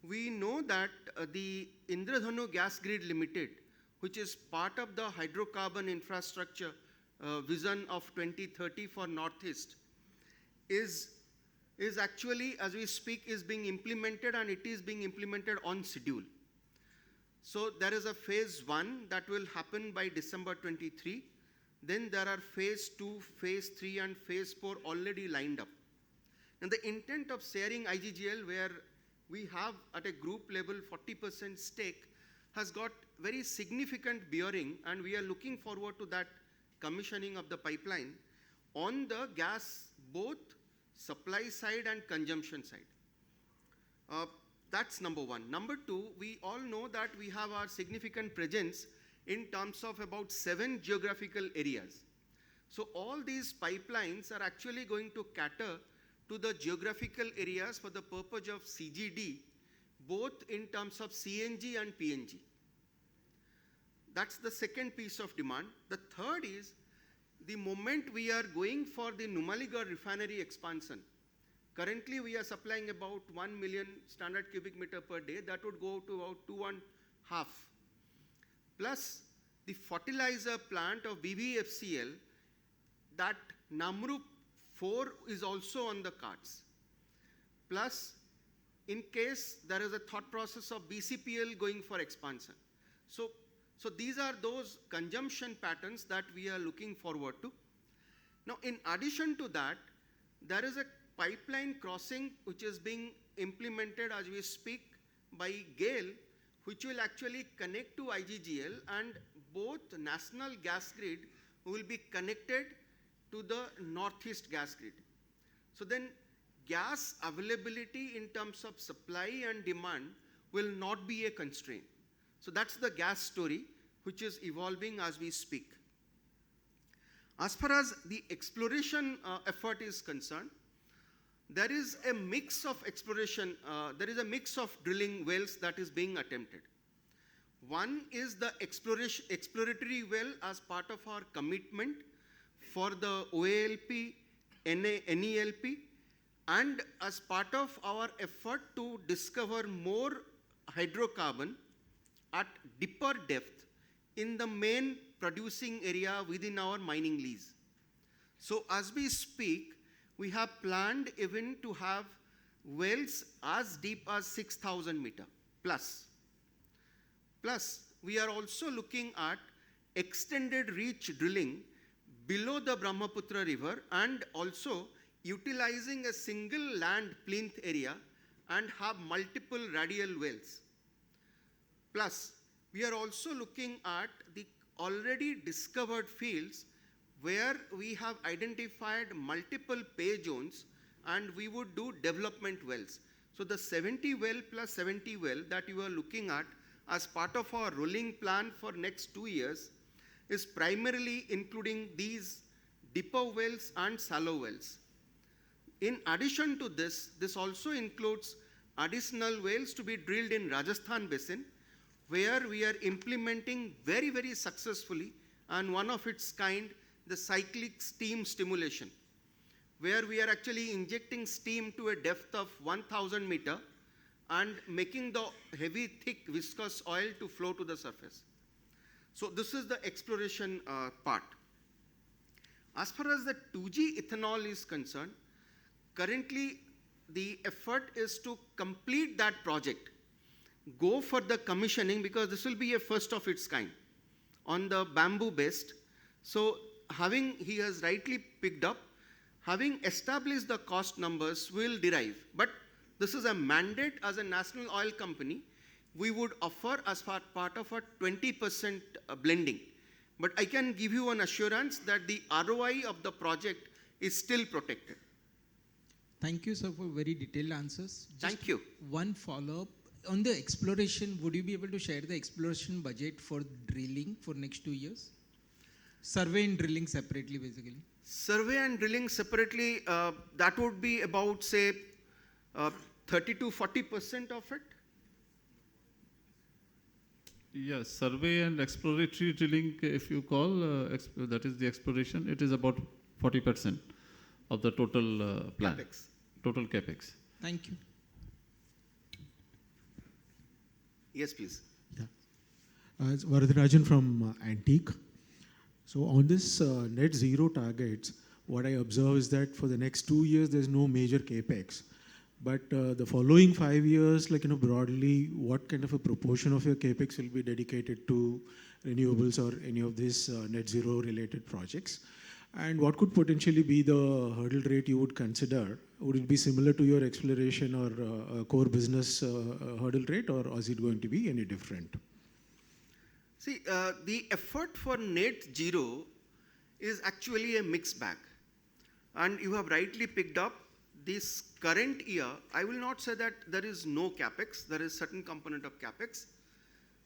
we know that the Indradhanu Gas Grid Limited, which is part of the hydrocarbon infrastructure vision of 2030 for Northeast, is actually, as we speak, is being implemented, and it is being implemented on schedule. So there is a phase 1 that will happen by December 23. Then there are phase 2, phase 3 and phase 4 already lined up. And the intent of sharing IGGL, where we have at a group level 40% stake, has got very significant bearing, and we are looking forward to that commissioning of the pipeline on the gas, both supply side and consumption side. That's number one. Number two, we all know that we have our significant presence in terms of about 7 geographical areas. So all these pipelines are actually going to cater to the geographical areas for the purpose of CGD, both in terms of CNG and PNG. That's the second piece of demand. The third is, the moment we are going for the Numaligarh refinery expansion, currently we are supplying about 1 million standard cubic meter per day. That would go to about 2.5. Plus the fertilizer plant of BBFCL, that Namrup 4 is also on the cards. Plus, in case there is a thought process of BCPL going for expansion. So these are those consumption patterns that we are looking forward to. Now, in addition to that, there is a pipeline crossing which is being implemented as we speak by GAIL, which will actually connect to IGGL, and both national gas grid will be connected to the northeast gas grid. So then gas availability in terms of supply and demand will not be a constraint. So that's the gas story which is evolving as we speak. As far as the exploration effort is concerned, there is a mix of exploration, there is a mix of drilling wells that is being attempted. One is the exploratory well as part of our commitment for the OALP, NELP, and as part of our effort to discover more hydrocarbon at deeper depth in the main producing area within our mining lease. So as we speak, we have planned even to have wells as deep as 6,000 meter plus. Plus, we are also looking at extended reach drilling below the Brahmaputra river, and also utilizing a single land plinth area and have multiple radial wells. Plus, we are also looking at the already discovered fields where we have identified multiple pay zones, and we would do development wells. So the 70 well plus 70 well that you are looking at as part of our rolling plan for next 2 years is primarily including these deeper wells and shallow wells. In addition to this, this also includes additional wells to be drilled in Rajasthan Basin, where we are implementing very, very successfully, and one of its kind, the cyclic steam stimulation, where we are actually injecting steam to a depth of 1,000 meter and making the heavy, thick, viscous oil to flow to the surface. So this is the exploration part. As far as the 2G ethanol is concerned, currently the effort is to complete that project, go for the commissioning, because this will be a first of its kind on the bamboo based. So he has rightly picked up, having established the cost numbers will derive. But this is a mandate as a national oil company. We would offer as part of a 20% blending. But I can give you an assurance that the ROI of the project is still protected. Thank you, sir, for very detailed answers. Thank you. One follow-up. On the exploration, would you be able to share the exploration budget for drilling for next 2 years? Survey and drilling separately, basically. Survey and drilling separately, that would be about, say, 30 to 40% of it. Yes, survey and exploratory drilling, if you call, that is the exploration, it is about 40% of the total plan. CapEx. Total capex. Thank you. Yes, please. Yeah. It's Varatharajan from Antique. So on this net zero targets, what I observe is that for the next 2 years, there's no major capex. But the following 5 years, broadly, what kind of a proportion of your capex will be dedicated to renewables or any of these net zero related projects? And what could potentially be the hurdle rate you would consider? Would it be similar to your exploration or core business hurdle rate, or is it going to be any different? See, the effort for net zero is actually a mixed bag. And you have rightly picked up this current year. I will not say that there is no capex. There is certain component of capex.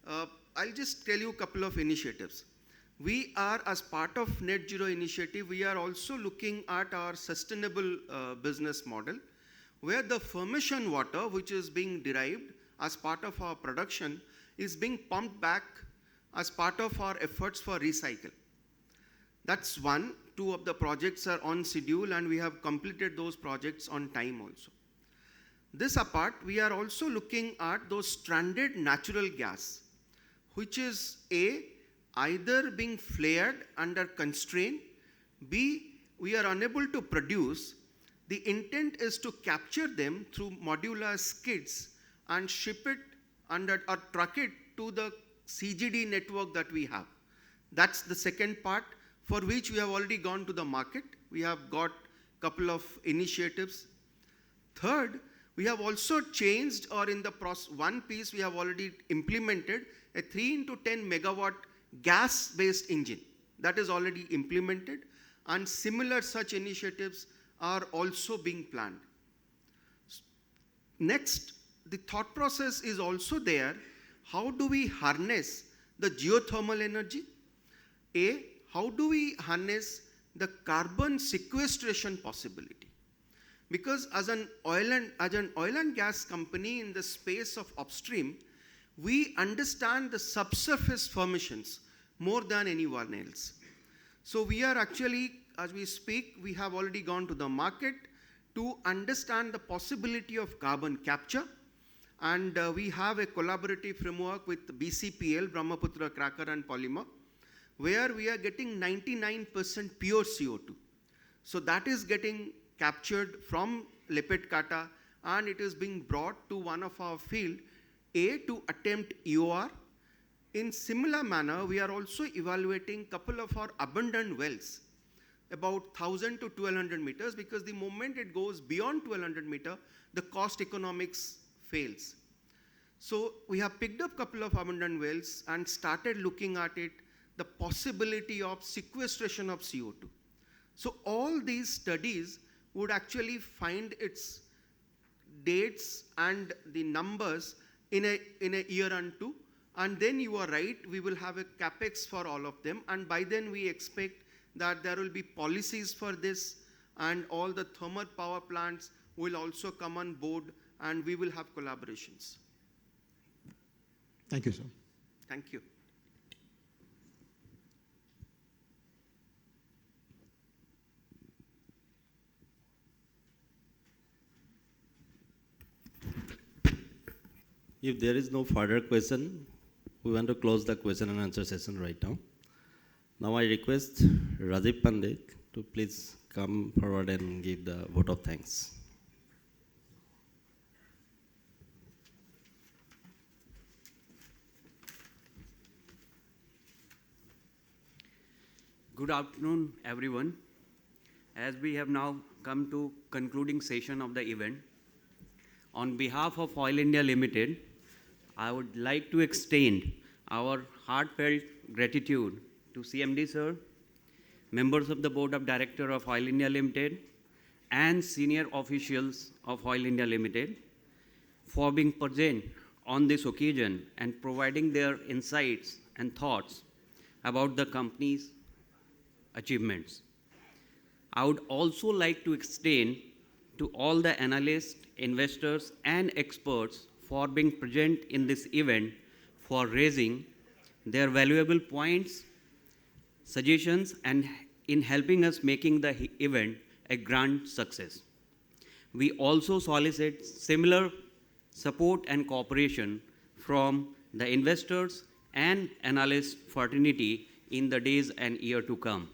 I'll just tell you a couple of initiatives. We are, as part of net zero initiative, we are also looking at our sustainable business model, where the formation water, which is being derived as part of our production, is being pumped back as part of our efforts for recycle. That's one. Two of the projects are on schedule, and we have completed those projects on time also. This apart, we are also looking at those stranded natural gas, which is A, either being flared under constraint, B, we are unable to produce. The intent is to capture them through modular skids and ship it or truck it to the CGD network that we have. That's the second part, for which we have already gone to the market. We have got a couple of initiatives. Third, we have also changed, or in the one piece we have already implemented, a 3 into 10 megawatt gas-based engine. That is already implemented, and similar such initiatives are also being planned. Next, the thought process is also there. How do we harness the geothermal energy? A, how do we harness the carbon sequestration possibility? Because as an oil and gas company in the space of upstream, we understand the subsurface formations more than anyone else. So we are actually, as we speak, we have already gone to the market to understand the possibility of carbon capture. And we have a collaborative framework with BCPL, Brahmaputra Cracker and Polymer, where we are getting 99% pure CO2. So that is getting captured from Lepetkata, and it is being brought to one of our field, A, to attempt EOR. In similar manner, we are also evaluating a couple of our abundant wells, about 1,000 to 1,200 meters, because the moment it goes beyond 1,200 meters, the cost economics fails. So we have picked up a couple of abundant wells and started looking at it, the possibility of sequestration of CO2. So all these studies would actually find its dates and the numbers in a year and two. And then you are right, we will have a capex for all of them. And by then we expect that there will be policies for this, and all the thermal power plants will also come on board, and we will have collaborations. Thank you, sir. Thank you. If there is no further question, we want to close the question and answer session right now. Now I request Rajiv Pandey to please come forward and give the vote of thanks. Good afternoon, everyone. As we have now come to concluding session of the event, on behalf of Oil India Limited, I would like to extend our heartfelt gratitude to CMD sir, members of the Board of Directors of Oil India Limited, and senior officials of Oil India Limited for being present on this occasion and providing their insights and thoughts about the company's achievements. I would also like to extend to all the analysts, investors, and experts for being present in this event, for raising their valuable points, suggestions, and in helping us making the event a grand success. We also solicit similar support and cooperation from the investors and analyst fraternity in the days and year to come.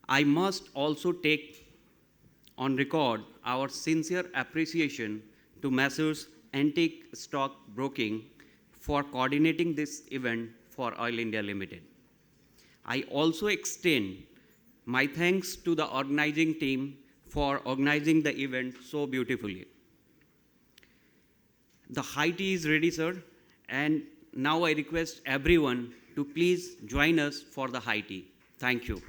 I must also take on record our sincere appreciation to Messrs. Antique Stock Broking for coordinating this event for Oil India Limited. I also extend my thanks to the organizing team for organizing the event so beautifully. The high tea is ready, sir, and now I request everyone to please join us for the high tea. Thank you.